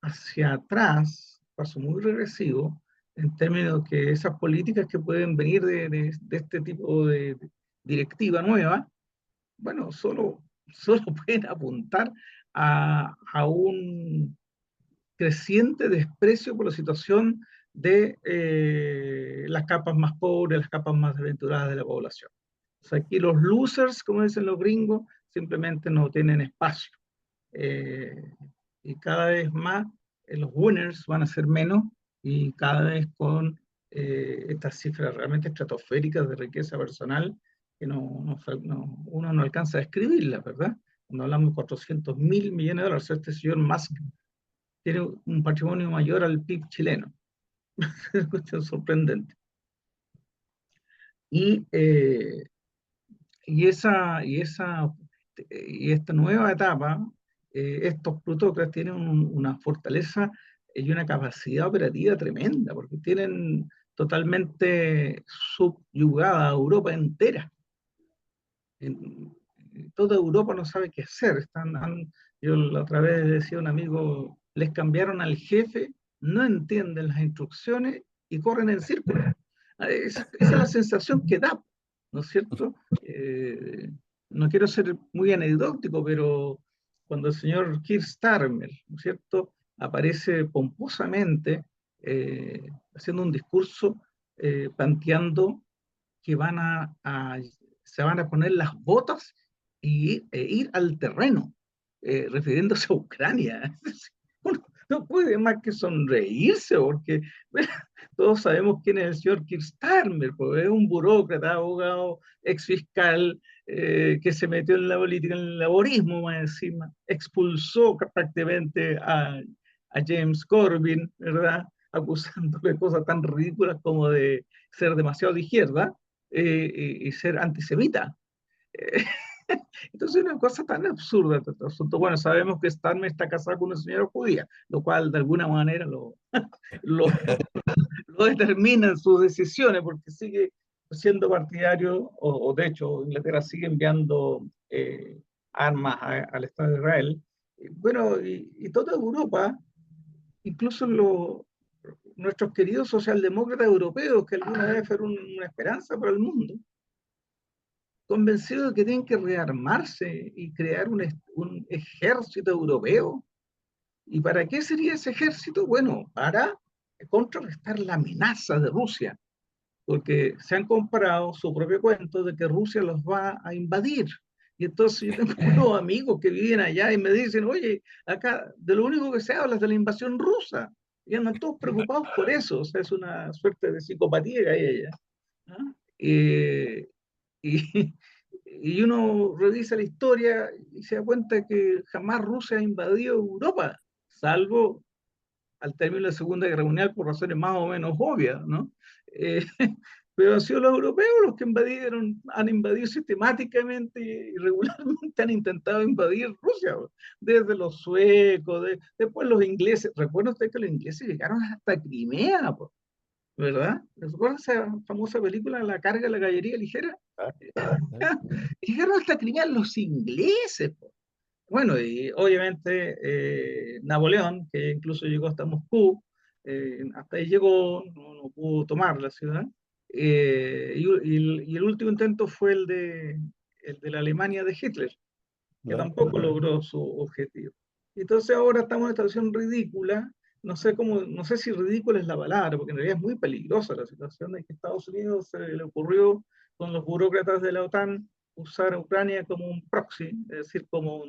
hacia atrás, un paso muy regresivo, en términos que esas políticas que pueden venir de este tipo de directiva nueva, bueno, solo pueden apuntar a un creciente desprecio por la situación de las capas más pobres, las capas más desventuradas de la población. O sea, aquí los losers, como dicen los gringos, simplemente no tienen espacio. Eh, y cada vez más los winners van a ser menos y cada vez con estas cifras realmente estratosféricas de riqueza personal que uno no alcanza a describirlas, ¿verdad? Cuando hablamos de 400.000 millones de dólares, este señor Musk tiene un patrimonio mayor al PIB chileno. Es una cuestión sorprendente. Y, eh, y esta nueva etapa, estos plutócratas tienen una fortaleza y una capacidad operativa tremenda, porque tienen totalmente subyugada a Europa entera. En, toda Europa no sabe qué hacer. Yo la otra vez decía a un amigo, les cambiaron al jefe, no entienden las instrucciones y corren en círculo. Esa es la sensación que da, ¿no es cierto? No quiero ser muy anecdótico, pero cuando el señor Keir Starmer, ¿no es cierto?, aparece pomposamente haciendo un discurso planteando que se van a poner las botas e ir al terreno, refiriéndose a Ucrania. Uno no puede más que sonreírse, porque bueno, todos sabemos quién es el señor Keir Starmer, pues es un burócrata, abogado, exfiscal, que se metió en la política, en el laborismo más encima, expulsó prácticamente a James Corbyn, ¿verdad? Acusándole de cosas tan ridículas como de ser demasiado de izquierda, y ser antisemita. Eh, entonces es una cosa tan absurda este asunto. Bueno, sabemos que Starmer está casado con una señora judía, lo cual de alguna manera lo, lo determina en sus decisiones, porque sigue siendo partidario, o de hecho Inglaterra sigue enviando armas al Estado de Israel. Bueno, y toda Europa, incluso nuestros queridos socialdemócratas europeos, que alguna vez fueron una esperanza para el mundo, convencidos de que tienen que rearmarse y crear un ejército europeo. ¿Y para qué sería ese ejército? Bueno, para contrarrestar la amenaza de Rusia, porque se han comprado su propio cuento de que Rusia los va a invadir. Y entonces yo tengo unos amigos que viven allá y me dicen, oye, acá de lo único que se habla es de la invasión rusa. Y andan todos preocupados por eso. O sea, es una suerte de psicopatía que hay allá. ¿Ah? Y, y uno revisa la historia y se da cuenta que jamás Rusia ha invadido Europa, salvo al término de la Segunda Guerra Mundial por razones más o menos obvias, ¿no? Eh, pero han sido los europeos los que han invadido sistemáticamente y regularmente han intentado invadir Rusia, desde los suecos, después los ingleses. Recuerda usted que los ingleses llegaron hasta Crimea, ¿verdad? ¿Recuerda esa famosa película La carga de la caballería ligera? Llegaron hasta Crimea los ingleses, po. Bueno, y obviamente Napoleón, que incluso llegó hasta Moscú, hasta ahí llegó, no pudo tomar la ciudad. Y el último intento fue el de la Alemania de Hitler, que ¿no? tampoco logró su objetivo. Entonces ahora estamos en una situación ridícula, no sé si ridícula es la palabra, porque en realidad es muy peligrosa la situación de que Estados Unidos se le ocurrió con los burócratas de la OTAN usar a Ucrania como un proxy, es decir, como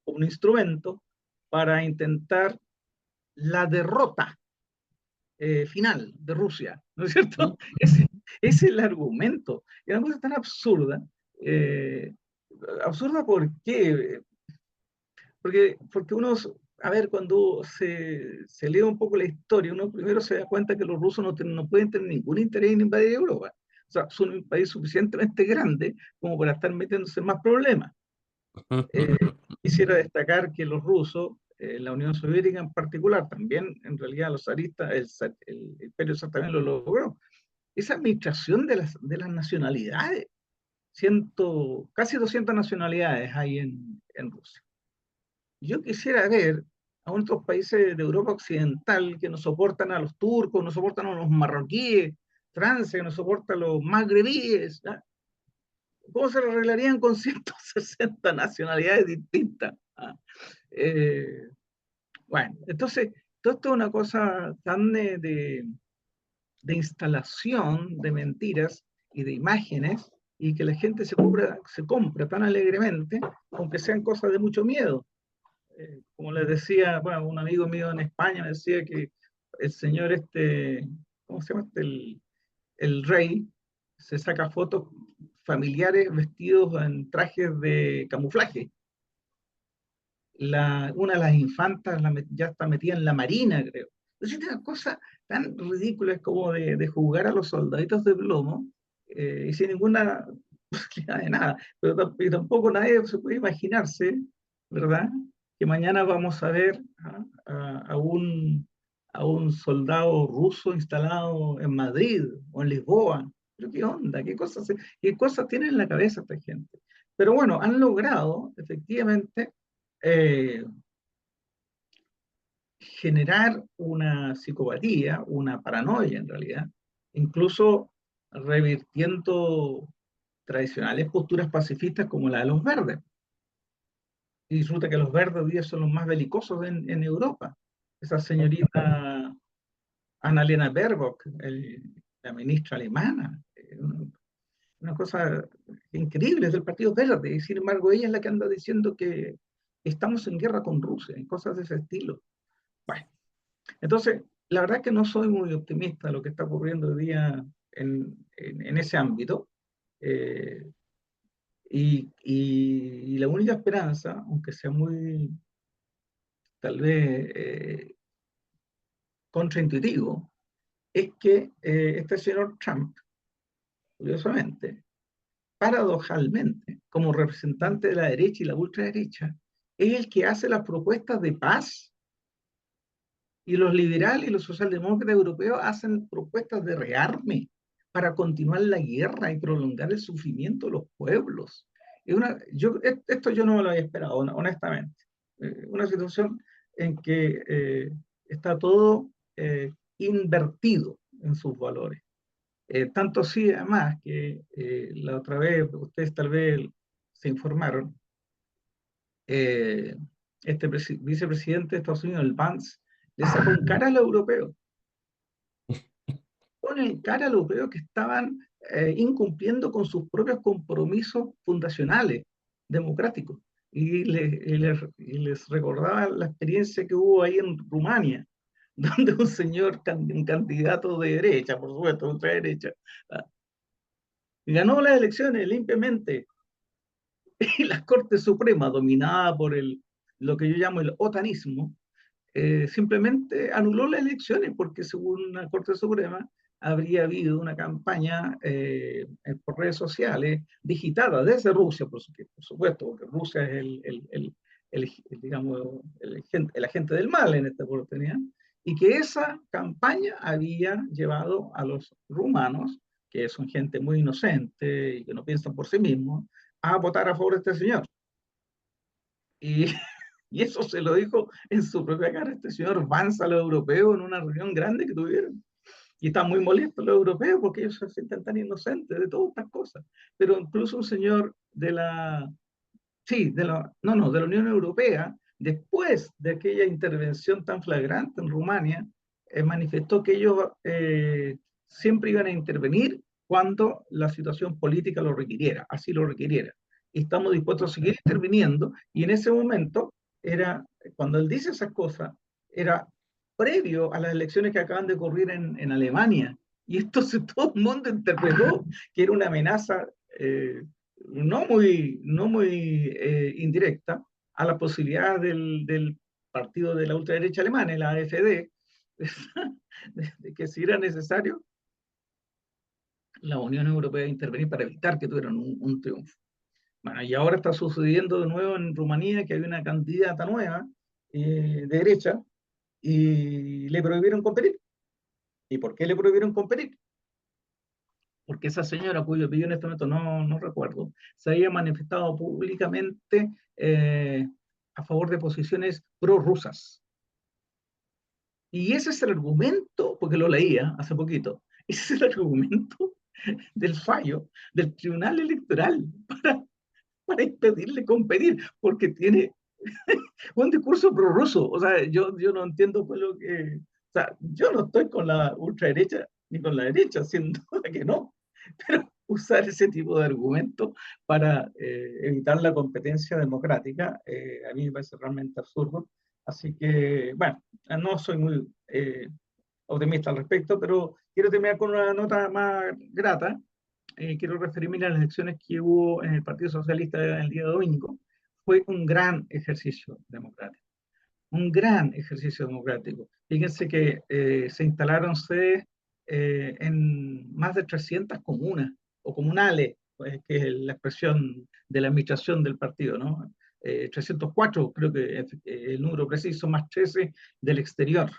un instrumento para intentar la derrota final de Rusia, ¿no es cierto? Ese es el argumento. Es una cosa tan absurda. Eh, Absurda, ¿por qué? Porque uno, a ver, cuando se lee un poco la historia, uno primero se da cuenta que los rusos no pueden tener ningún interés en invadir Europa. O sea, son un país suficientemente grande como para estar metiéndose en más problemas. Eh, Quisiera destacar que los rusos, la Unión Soviética en particular, también en realidad los zaristas, el imperio zar también lo logró. Esa administración de las nacionalidades, casi 200 nacionalidades hay en Rusia. Yo quisiera ver a otros países de Europa Occidental que nos soportan a los turcos, nos soportan a los marroquíes, Francia que nos soporta a los magrebíes. ¿Ah? ¿Cómo se lo arreglarían con 160 nacionalidades distintas? ¿Ah? Eh, bueno, entonces, todo esto es una cosa tan de instalación de mentiras y de imágenes y que la gente se compra tan alegremente, aunque sean cosas de mucho miedo. Como les decía, bueno, un amigo mío en España me decía que el señor ¿cómo se llama el rey, se saca fotos familiares vestidos en trajes de camuflaje. Una de las infantas ya está metida en la marina, creo. Es una cosa tan ridícula como de jugar a los soldaditos de plomo y sin ninguna posibilidad de nada. Pero y tampoco nadie se puede imaginarse, ¿verdad? Que mañana vamos a ver a un soldado ruso instalado en Madrid o en Lisboa. ¿Pero qué onda? ¿Qué cosas tienen en la cabeza esta gente? Pero bueno, han logrado efectivamente eh, generar una psicopatía, una paranoia en realidad, incluso revirtiendo tradicionales posturas pacifistas como la de los verdes. Y resulta que los verdes hoy día son los más belicosos en Europa. Esa señorita Annalena Baerbock, la ministra alemana, una cosa increíble, es del Partido Verde, y sin embargo ella es la que anda diciendo que estamos en guerra con Rusia, y cosas de ese estilo. Bueno, entonces, la verdad es que no soy muy optimista de lo que está ocurriendo hoy día en ese ámbito. Eh, y la única esperanza, aunque sea muy, tal vez, contraintuitivo, es que este señor Trump, curiosamente, paradojalmente, como representante de la derecha y la ultraderecha, es el que hace las propuestas de paz. Y los liberales y los socialdemócratas europeos hacen propuestas de rearme para continuar la guerra y prolongar el sufrimiento de los pueblos. Esto yo no me lo había esperado, honestamente. Una situación en que está todo invertido en sus valores. Tanto sí, además, que la otra vez, ustedes tal vez se informaron, eh, vicepresidente de Estados Unidos, el Vance, le sacó en cara a los europeos, con en cara a los europeos que estaban incumpliendo con sus propios compromisos fundacionales, democráticos. Y les recordaba la experiencia que hubo ahí en Rumania, donde un señor, un candidato de derecha, por supuesto, ultraderecha, ganó las elecciones limpiamente. Y la Corte Suprema, dominada por lo que yo llamo el otanismo, simplemente anuló las elecciones porque según la Corte Suprema habría habido una campaña por redes sociales digitada desde Rusia, por supuesto, porque Rusia es digamos, el agente del mal en esta oportunidad, y que esa campaña había llevado a los rumanos, que son gente muy inocente y que no piensan por sí mismos, a votar a favor de este señor. Y, y eso se lo dijo en su propia cara este señor Vance a los europeos en una reunión grande que tuvieron. Y están muy molestos los europeos porque ellos se sienten tan inocentes de todas estas cosas. Pero incluso un señor de la, sí, de la Unión Europea, después de aquella intervención tan flagrante en Rumania, manifestó que ellos siempre iban a intervenir cuando la situación política lo requiriera, así lo requiriera. Y estamos dispuestos a seguir interviniendo, y en ese momento, cuando él dice esas cosas, era previo a las elecciones que acaban de ocurrir en Alemania, y entonces todo el mundo interpretó que era una amenaza no muy indirecta a la posibilidad del partido de la ultraderecha alemana, la AfD, de que si era necesario, la Unión Europea intervenir para evitar que tuvieran un triunfo. Bueno, y ahora está sucediendo de nuevo en Rumanía que hay una candidata nueva de derecha y le prohibieron competir. ¿Y por qué le prohibieron competir? Porque esa señora, cuyo apellido en este momento no recuerdo, se había manifestado públicamente a favor de posiciones prorrusas. Y ese es el argumento, porque lo leía hace poquito, ese es el argumento del fallo del Tribunal Electoral para impedirle competir, porque tiene un discurso prorruso. O sea, yo no entiendo por lo que... O sea, yo no estoy con la ultraderecha ni con la derecha, sin duda que no, pero usar ese tipo de argumento para evitar la competencia democrática, a mí me parece realmente absurdo. Así que, bueno, no soy muy optimista al respecto, pero quiero terminar con una nota más grata. Quiero referirme a las elecciones que hubo en el Partido Socialista el día domingo. Fue un gran ejercicio democrático, un gran ejercicio democrático. Fíjense que se instalaron sedes en más de 300 comunas o comunales, pues, que es la expresión de la administración del partido, ¿no? 304, creo que es el número preciso, más 13 del exterior.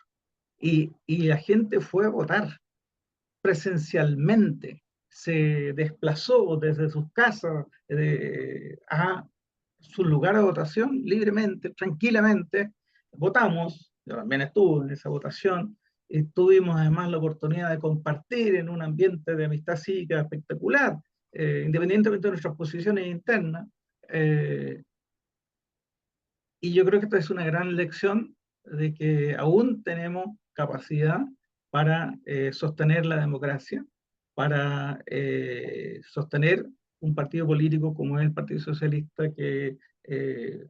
Y la gente fue a votar presencialmente, se desplazó desde sus casas a su lugar de votación libremente, tranquilamente. Votamos, yo también estuve en esa votación, y tuvimos además la oportunidad de compartir en un ambiente de amistad cívica espectacular, independientemente de nuestras posiciones internas. Y yo creo que esta es una gran lección de que aún tenemos capacidad para sostener la democracia, para sostener un partido político como es el Partido Socialista, que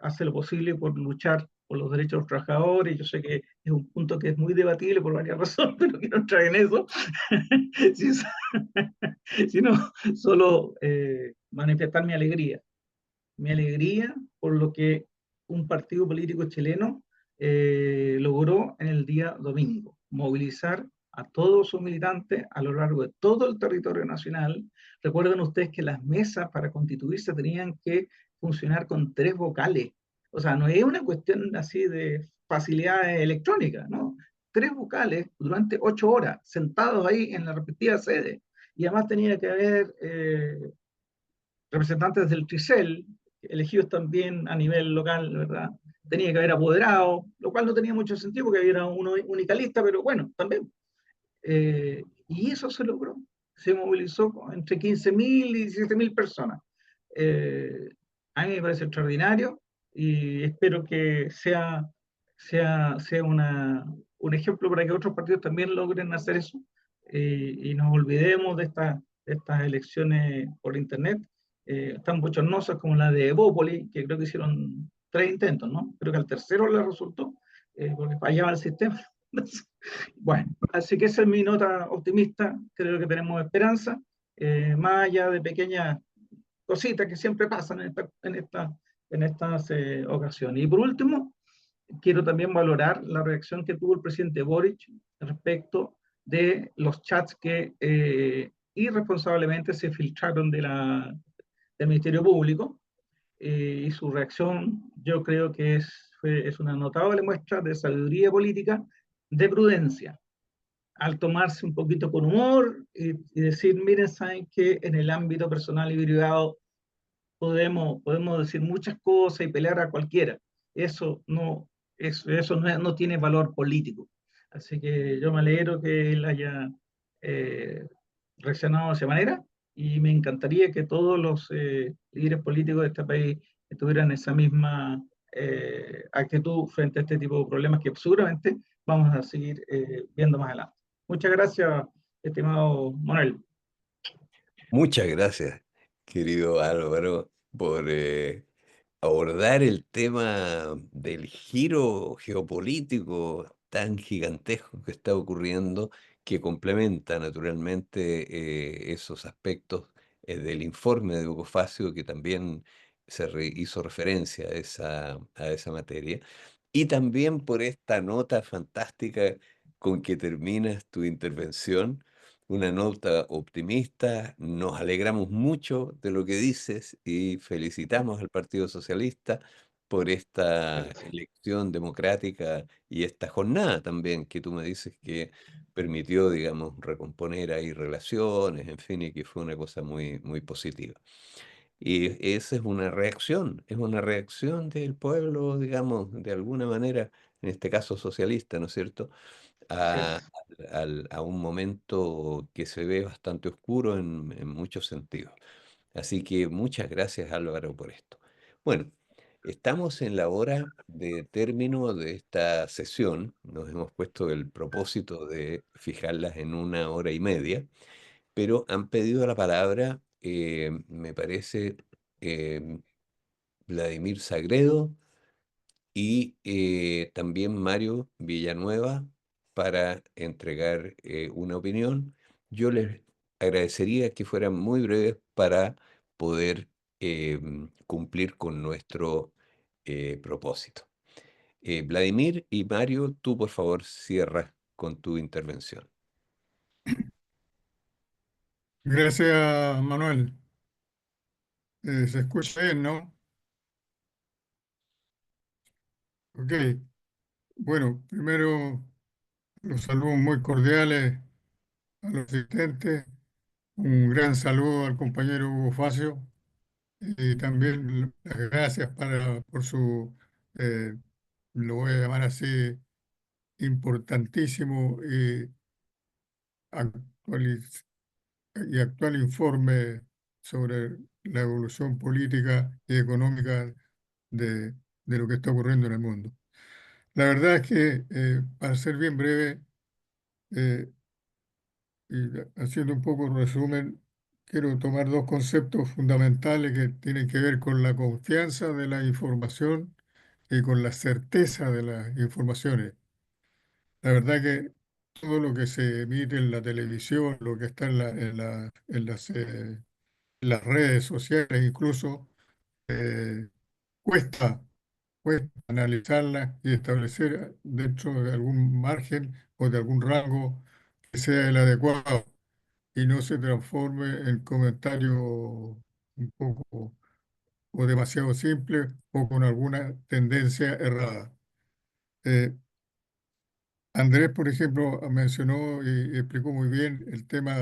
hace lo posible por luchar por los derechos de los trabajadores. Yo sé que es un punto que es muy debatible por varias razones, pero no quiero entrar en eso, sino solo manifestar mi alegría por lo que un partido político chileno logró en el día domingo, movilizar a todos sus militantes a lo largo de todo el territorio nacional. Recuerden ustedes que las mesas para constituirse tenían que funcionar con 3 vocales. O sea, no es una cuestión así de facilidades electrónicas, ¿no? 3 vocales durante 8 horas, sentados ahí en la respectiva sede. Y además tenía que haber representantes del TRICEL, elegidos también a nivel local, ¿verdad? Tenía que haber apoderado, lo cual no tenía mucho sentido porque era uno unicalista, pero bueno, también. Y eso se logró. Se movilizó entre 15.000 y 17.000 personas. A mí me parece extraordinario y espero que sea un ejemplo para que otros partidos también logren hacer eso y nos olvidemos de estas elecciones por internet tan bochornosas como la de Evópoli, que creo que hicieron 3 intentos, ¿no? Creo que al tercero le resultó, porque fallaba el sistema. Bueno, así que esa es mi nota optimista, creo que tenemos esperanza, más allá de pequeñas cositas que siempre pasan en estas ocasiones. Y por último, quiero también valorar la reacción que tuvo el presidente Boric respecto de los chats que irresponsablemente se filtraron del Ministerio Público, y su reacción yo creo que es una notable muestra de sabiduría política, de prudencia, al tomarse un poquito con humor y decir, miren, saben que en el ámbito personal y privado podemos decir muchas cosas y pelear a cualquiera. Eso no tiene valor político. Así que yo me alegro que él haya reaccionado de esa manera y me encantaría que todos los líderes políticos de este país tuvieran esa misma actitud frente a este tipo de problemas que seguramente vamos a seguir viendo más adelante. Muchas gracias, estimado Manuel. Muchas gracias, querido Álvaro, por abordar el tema del giro geopolítico tan gigantesco que está ocurriendo, que complementa naturalmente esos aspectos del informe de Hugo Facio, que también hizo referencia a esa materia, y también por esta nota fantástica con que terminas tu intervención, una nota optimista. Nos alegramos mucho de lo que dices y felicitamos al Partido Socialista por esta Gracias. elección democrática y esta jornada también que tú me dices que permitió, digamos, recomponer ahí relaciones, en fin, y que fue una cosa muy, muy positiva. Y esa es una reacción del pueblo, digamos, de alguna manera, en este caso socialista, ¿no es cierto?, Así a, es. a un momento que se ve bastante oscuro en muchos sentidos. Así que muchas gracias, Álvaro, por esto. Bueno, estamos en la hora de término de esta sesión. Nos hemos puesto el propósito de fijarlas en 1 hora y media, pero han pedido la palabra, me parece, eh, Vladimir Sagredo y también Mario Villanueva para entregar una opinión. Yo les agradecería que fueran muy breves para poder cumplir con nuestro propósito. Vladimir y Mario, tú por favor cierras con tu intervención. Gracias, Manuel. Se escucha bien, ¿no? Ok. Bueno, primero los saludos muy cordiales a los asistentes. Un gran saludo al compañero Hugo Facio y también las gracias por su, eh, lo voy a llamar así, importantísimo actualiz- y actual informe sobre la evolución política y económica de, de lo que está ocurriendo en el mundo. La verdad es que, para ser bien breve, eh, y haciendo un poco resumen, quiero tomar dos conceptos fundamentales que tienen que ver con la confianza de la información y con la certeza de las informaciones. La verdad que todo lo que se emite en la televisión, lo que está en las redes sociales incluso, eh, cuesta, cuesta analizarlas y establecer dentro de algún margen o de algún rango que sea el adecuado y no se transforme en comentario un poco o demasiado simple o con alguna tendencia errada. Eh, Andrés, por ejemplo, mencionó y explicó muy bien el tema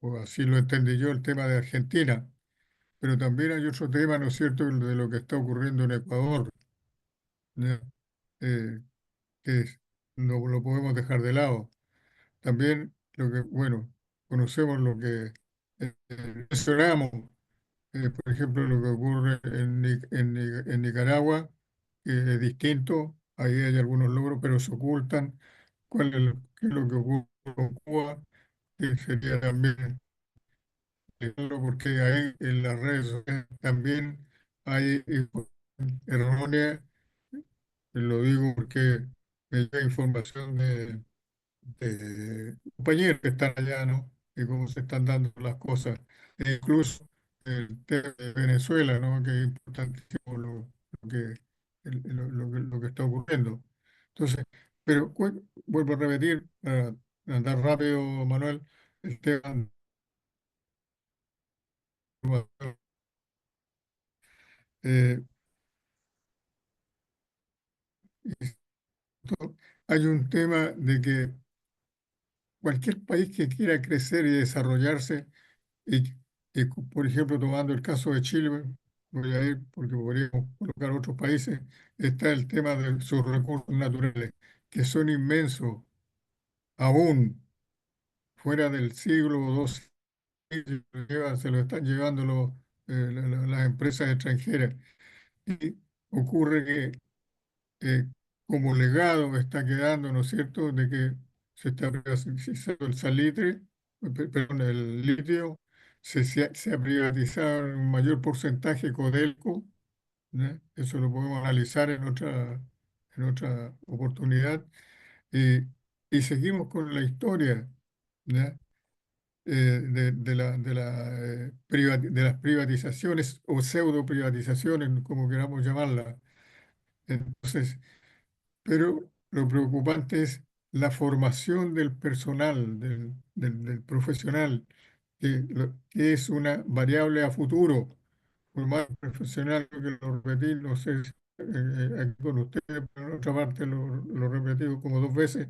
o así lo entendí yo, el tema de Argentina, pero también hay otro tema, ¿no es cierto?, el de lo que está ocurriendo en Ecuador, ¿ya? Eh, que no lo podemos dejar de lado. También lo que, bueno, conocemos lo que mencionamos, por ejemplo, lo que ocurre en Nicaragua, que es distinto, ahí hay algunos logros, pero se ocultan. ¿Qué es lo que ocurre con Cuba? Que sería también explicarlo porque ahí en las redes sociales también hay información errónea. Lo digo porque me llega información de compañeros que están allá, ¿no? Y cómo se están dando las cosas. E incluso el tema de Venezuela, ¿no? Que es importantísimo lo que, lo que está ocurriendo. Entonces, pero vuelvo a repetir, para andar rápido, Manuel, el tema de innovación. Eh, Hay un tema de que cualquier país que quiera crecer y desarrollarse, y, por ejemplo, tomando el caso de Chile, voy a ir porque podríamos colocar otros países, está el tema de sus recursos naturales, que son inmensos aún, fuera del siglo o dos se lo están llevando las empresas extranjeras. Y ocurre que como legado está quedando, ¿no es cierto?, de que se está privatizando el salitre, perdón, el litio, se ha privatizado en un mayor porcentaje Codelco, ¿ya? Eso lo podemos analizar en otra oportunidad. Y, y seguimos con la historia, ¿ya? De las privatizaciones o pseudo privatizaciones, como queramos llamarlas. Entonces, pero lo preocupante es la formación del personal, del profesional, que es una variable a futuro. Formar profesional, creo que lo repetí, no sé si, aquí con ustedes, pero en otra parte lo repetí como dos veces,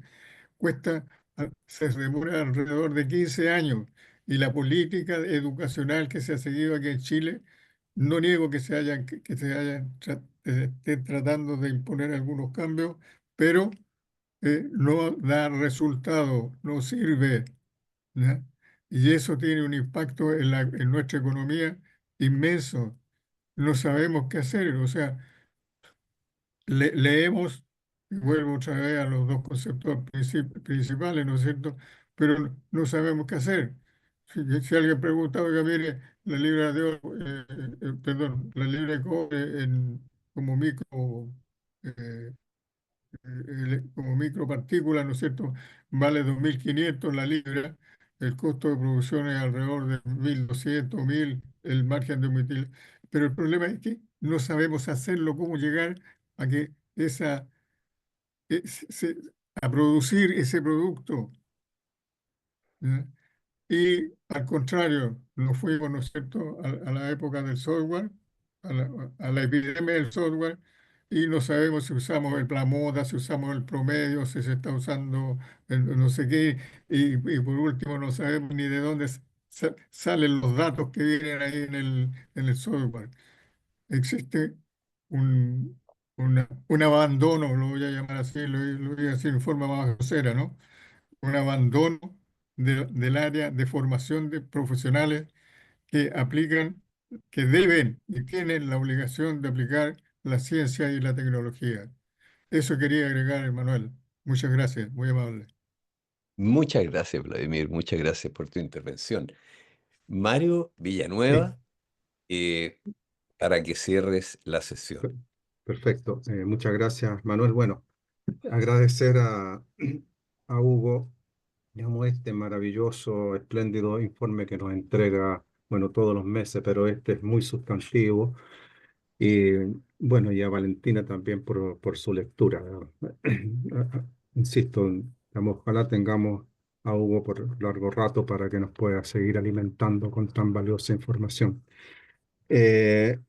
se demora alrededor de 15 años. Y la política educacional que se ha seguido aquí en Chile, no niego que se hayan estén tratando de imponer algunos cambios, pero no da resultado, no sirve, ¿ya? Y eso tiene un impacto en nuestra economía inmenso. No sabemos qué hacer, o sea, leemos, y vuelvo otra vez a los dos conceptos principales, ¿no es cierto? Pero no sabemos qué hacer. Si alguien pregunta, oiga, mire, la libra de oro, perdón, la libra de cobre como eh, como micropartícula, ¿no es cierto? Vale 2.500 la libra, el costo de producción es alrededor de 1.200, 1.000, el margen de utilidad. Pero el problema es que no sabemos hacerlo, cómo llegar a que e- se- a producir ese producto, ¿ya? Y al contrario, nos fuimos, ¿no es cierto?, a la época del software, a la epidemia del software, y no sabemos si usamos la moda, si usamos el promedio, si se está usando no sé qué, y por último no sabemos ni de dónde salen los datos que vienen ahí en el software. Existe un, un abandono, lo voy a llamar así, lo voy a decir en forma más grosera, ¿no? Un abandono del área de formación de profesionales que aplican, que deben y tienen la obligación de aplicar la ciencia y la tecnología. Eso quería agregar, Manuel. Muchas gracias, muy amable. Muchas gracias, Vladimir, muchas gracias por tu intervención. Mario Sí, Villanueva, eh, para que cierres la sesión. per- perfecto. Muchas gracias, Manuel. Bueno, agradecer a Hugo, digamos, este maravilloso, espléndido informe que nos entrega, bueno, todos los meses, pero este es muy sustantivo. Y bueno, y a Valentina también por su lectura. Insisto, digamos, ojalá tengamos a Hugo por largo rato para que nos pueda seguir alimentando con tan valiosa información. Eh,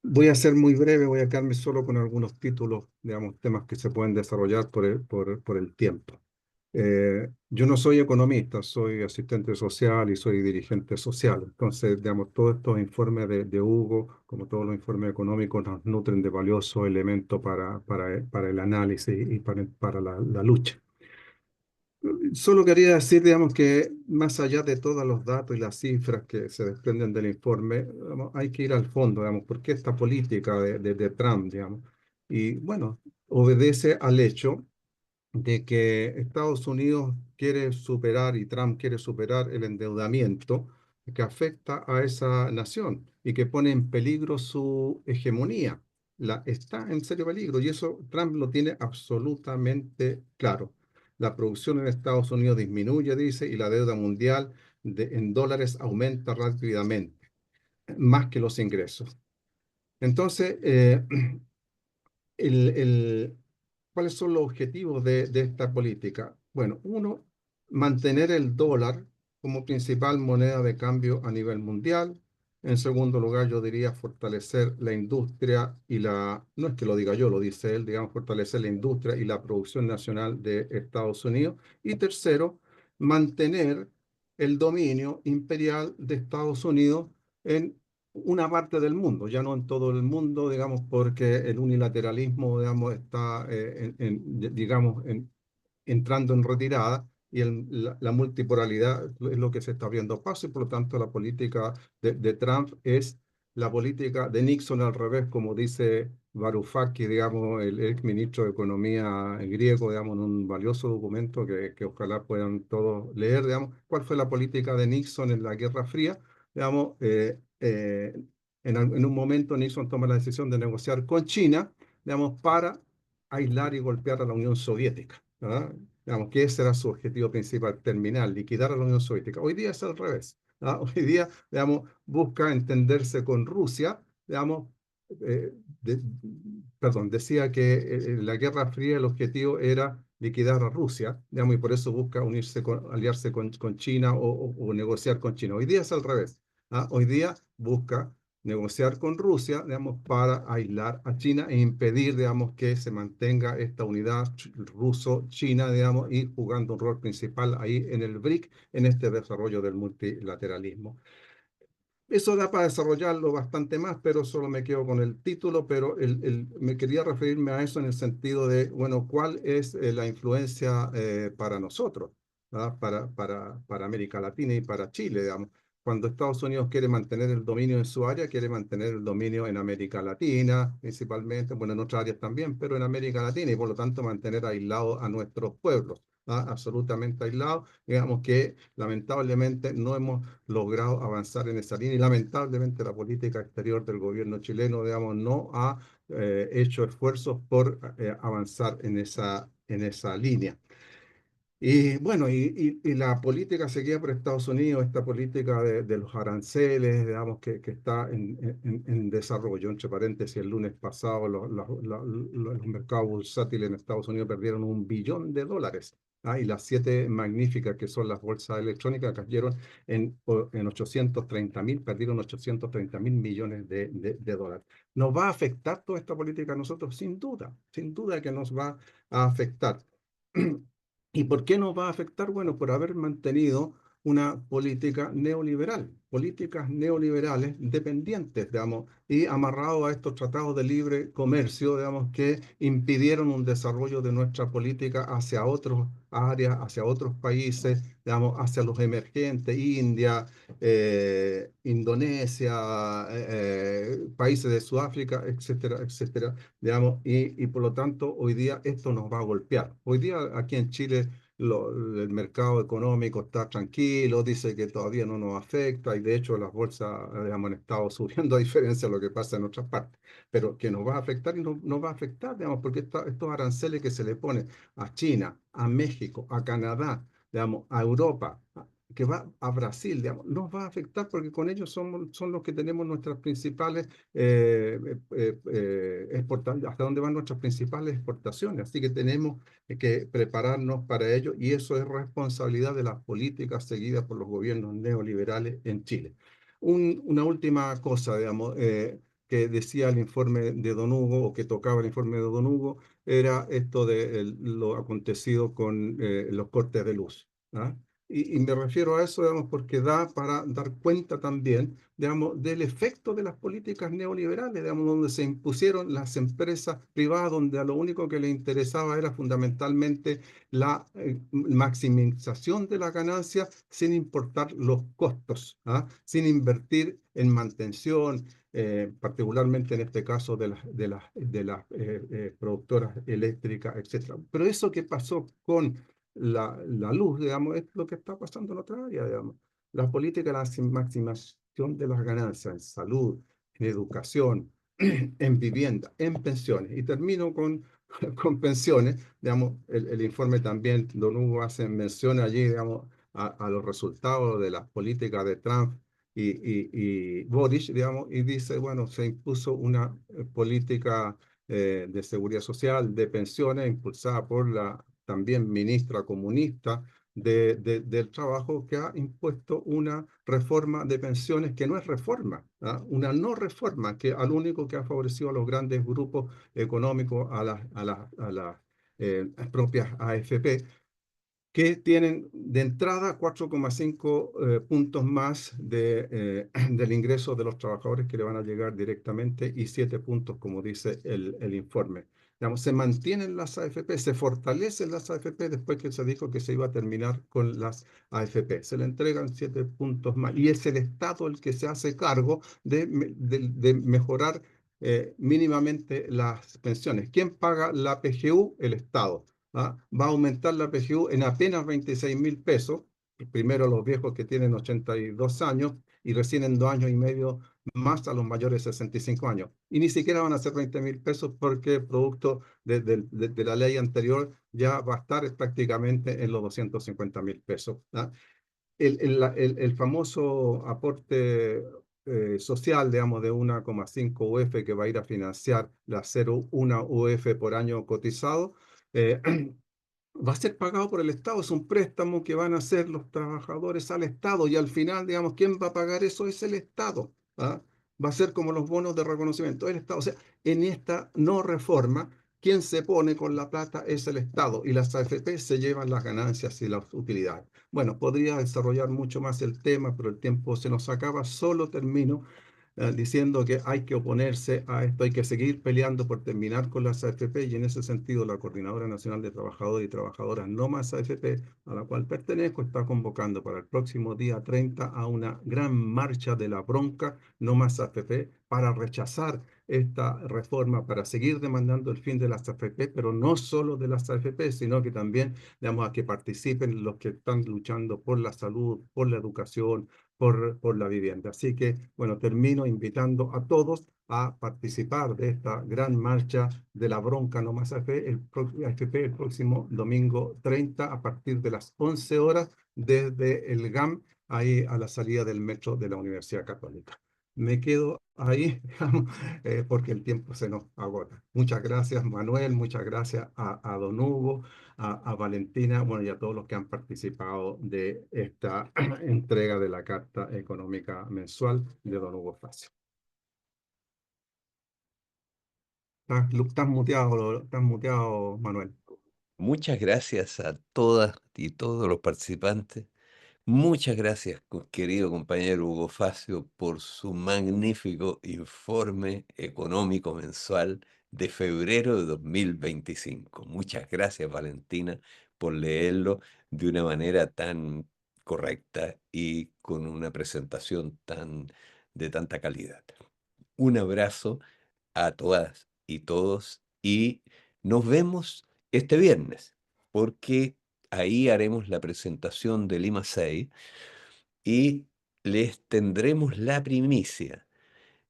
Voy a ser muy breve, voy a quedarme solo con algunos títulos, digamos, temas que se pueden desarrollar por el tiempo. Yo no soy economista, soy asistente social y soy dirigente social. Entonces, digamos, todos estos informes de Hugo, como todos los informes económicos, nos nutren de valiosos elementos para el análisis y para la lucha. Solo quería decir, digamos, que más allá de todos los datos y las cifras que se desprenden del informe, digamos, hay que ir al fondo, digamos, ¿por qué esta política de Trump, digamos? Y bueno, obedece al hecho de que Estados Unidos quiere superar y Trump quiere superar el endeudamiento que afecta a esa nación y que pone en peligro su hegemonía. Está en serio peligro y eso Trump lo tiene absolutamente claro. La producción en Estados Unidos disminuye, dice, y la deuda mundial en dólares aumenta rápidamente, más que los ingresos. Entonces, el, el- ¿cuáles son los objetivos de esta política? Bueno, uno, mantener el dólar como principal moneda de cambio a nivel mundial. En segundo lugar, yo diría fortalecer la industria no es que lo diga yo, lo dice él, digamos, fortalecer la industria y la producción nacional de Estados Unidos. Y tercero, mantener el dominio imperial de Estados Unidos en una parte del mundo, ya no en todo el mundo, digamos, porque el unilateralismo, digamos, está, digamos, entrando en retirada y la multipolaridad es lo que se está abriendo paso, y por lo tanto la política de Trump es la política de Nixon al revés, como dice Varoufakis, digamos, el ex ministro de Economía griego, digamos, en un valioso documento que ojalá puedan todos leer, digamos, cuál fue la política de Nixon en la Guerra Fría, digamos, en un momento Nixon toma la decisión de negociar con China, digamos, para aislar y golpear a la Unión Soviética, ¿verdad? Digamos que ese era su objetivo principal, terminar, liquidar a la Unión Soviética. Hoy día es al revés, ¿ah? Hoy día, digamos, busca entenderse con Rusia, digamos, eh, de- perdón, decía que en la Guerra Fría el objetivo era liquidar a Rusia, digamos, y por eso busca aliarse con China o negociar con China. Hoy día es al revés, ¿ah? Hoy día busca negociar con Rusia, digamos, para aislar a China e impedir, digamos, que se mantenga esta unidad ruso-china, digamos, y jugando un rol principal ahí en el BRIC, en este desarrollo del multilateralismo. Eso da para desarrollarlo bastante más, pero solo me quedo con el título, pero me quería referirme a eso en el sentido de, bueno, ¿cuál es la influencia para nosotros, ¿verdad? Para América Latina y para Chile, digamos? Cuando Estados Unidos quiere mantener el dominio en su área, quiere mantener el dominio en América Latina, principalmente, bueno, en otras áreas también, pero en América Latina, y por lo tanto mantener aislados a nuestros pueblos, ¿verdad? Absolutamente aislados. Digamos que lamentablemente no hemos logrado avanzar en esa línea, y lamentablemente la política exterior del gobierno chileno, digamos, no ha hecho esfuerzos por avanzar en esa línea. Y bueno, y la política seguida por Estados Unidos, esta política de los aranceles, digamos, que está en desarrollo. Entre paréntesis, el lunes pasado los mercados bursátiles en Estados Unidos perdieron $1 billón, ¿ah? Y las 7 magníficas, que son las bolsas electrónicas, cayeron en 830.000, perdieron 830.000 millones de dólares. ¿Nos va a afectar toda esta política a nosotros? Sin duda que nos va a afectar. ¿Y por qué nos va a afectar? Bueno, por haber mantenido una política neoliberal, políticas neoliberales dependientes, digamos, y amarrado a estos tratados de libre comercio, digamos, que impidieron un desarrollo de nuestra política hacia otras áreas, hacia otros países, digamos, hacia los emergentes, India, Indonesia, países de Sudáfrica, etcétera, etcétera, digamos, y por lo tanto hoy día esto nos va a golpear. Hoy día aquí en Chile el mercado económico está tranquilo, dice que todavía no nos afecta, y de hecho las bolsas, digamos, han estado subiendo a diferencia de lo que pasa en otras partes, pero que nos va a afectar y nos va a afectar, digamos, porque estos aranceles que se le ponen a China, a México, a Canadá, digamos, a Europa, que va a Brasil, digamos, nos va a afectar porque con ellos son los que tenemos nuestras principales hasta dónde van nuestras principales exportaciones. Así que tenemos que prepararnos para ello, y eso es responsabilidad de las políticas seguidas por los gobiernos neoliberales en Chile. Una última cosa, digamos, que decía el informe de Don Hugo, o que tocaba el informe de Don Hugo, era esto de lo acontecido con los cortes de luz, ¿ah? Y me refiero a eso, digamos, porque da para dar cuenta también, digamos, del efecto de las políticas neoliberales, digamos, donde se impusieron las empresas privadas, donde a lo único que les interesaba era fundamentalmente la maximización de la ganancia sin importar los costos, ¿ah? Sin invertir en mantención, particularmente en este caso de las productoras eléctricas, etcétera. Pero eso que pasó con la luz, digamos, es lo que está pasando en otra área, digamos. La política de la maximización de las ganancias en salud, en educación, en vivienda, en pensiones. Y termino con pensiones. Digamos, el informe también, Don Hugo hace mención allí, digamos, a los resultados de las políticas de Trump y Boric, digamos, y dice, bueno, se impuso una política de seguridad social, de pensiones, impulsada por la también ministra comunista del trabajo, que ha impuesto una reforma de pensiones que no es reforma, ¿ah? Una no reforma, que al único que ha favorecido a los grandes grupos económicos, a las propias AFP, que tienen de entrada 4,5 puntos más del ingreso de los trabajadores que le van a llegar directamente, y 7 puntos, como dice el informe. Digamos, se mantienen las AFP, se fortalecen las AFP después que se dijo que se iba a terminar con las AFP. Se le entregan 7 puntos más y es el Estado el que se hace cargo de mejorar mínimamente las pensiones. ¿Quién paga la PGU? El Estado. ¿Ah? Va a aumentar la PGU en apenas 26.000 pesos. Primero los viejos que tienen 82 años y recién en 2 años y medio más a los mayores de 65 años. Y ni siquiera van a ser 20.000 pesos porque producto de la ley anterior ya va a estar prácticamente en los 250.000 pesos. ¿Ah? El famoso aporte social, digamos, de 1,5 UF que va a ir a financiar la 0,1 UF por año cotizado, eh, va a ser pagado por el Estado, es un préstamo que van a hacer los trabajadores al Estado y al final, digamos, ¿quién va a pagar eso? Es el Estado. ¿Ah? Va a ser como los bonos de reconocimiento, el Estado. O sea, en esta no reforma, quien se pone con la plata es el Estado y las AFP se llevan las ganancias y las utilidades. Bueno, podría desarrollar mucho más el tema, pero el tiempo se nos acaba. Solo termino diciendo que hay que oponerse a esto, hay que seguir peleando por terminar con las AFP y en ese sentido la Coordinadora Nacional de Trabajadores y Trabajadoras No Más AFP, a la cual pertenezco, está convocando para el próximo día 30 a una gran marcha de la bronca No Más AFP para rechazar esta reforma, para seguir demandando el fin de las AFP, pero no solo de las AFP, sino que también, digamos, a que participen los que están luchando por la salud, por la educación, por la vivienda. Así que, bueno, termino invitando a todos a participar de esta gran marcha de la bronca No Más AFP el próximo domingo 30 a partir de las 11 horas desde el GAM, ahí a la salida del metro de la Universidad Católica. Me quedo ahí porque el tiempo se nos agota. Muchas gracias, Manuel, muchas gracias a don Hugo, a Valentina, bueno, y a todos los que han participado de esta entrega de la Carta Económica Mensual de don Hugo Facio. Estás muteado, Manuel. Muchas gracias a todas y todos los participantes. Muchas gracias, querido compañero Hugo Facio, por su magnífico informe económico mensual de febrero de 2025. Muchas gracias, Valentina, por leerlo de una manera tan correcta y con una presentación de tanta calidad. Un abrazo a todas y todos y nos vemos este viernes, porque ahí haremos la presentación de Lima 6 y les tendremos la primicia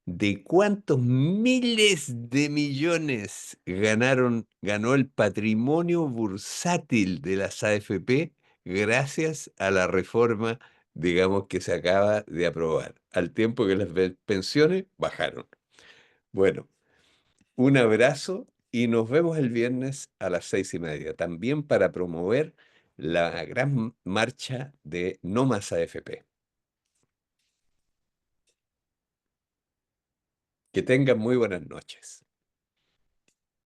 de cuántos miles de millones ganó el patrimonio bursátil de las AFP gracias a la reforma, digamos, que se acaba de aprobar, al tiempo que las pensiones bajaron. Bueno, un abrazo y nos vemos el viernes a las 6:30, también para promover la gran marcha de No Más AFP. Que tengan muy buenas noches.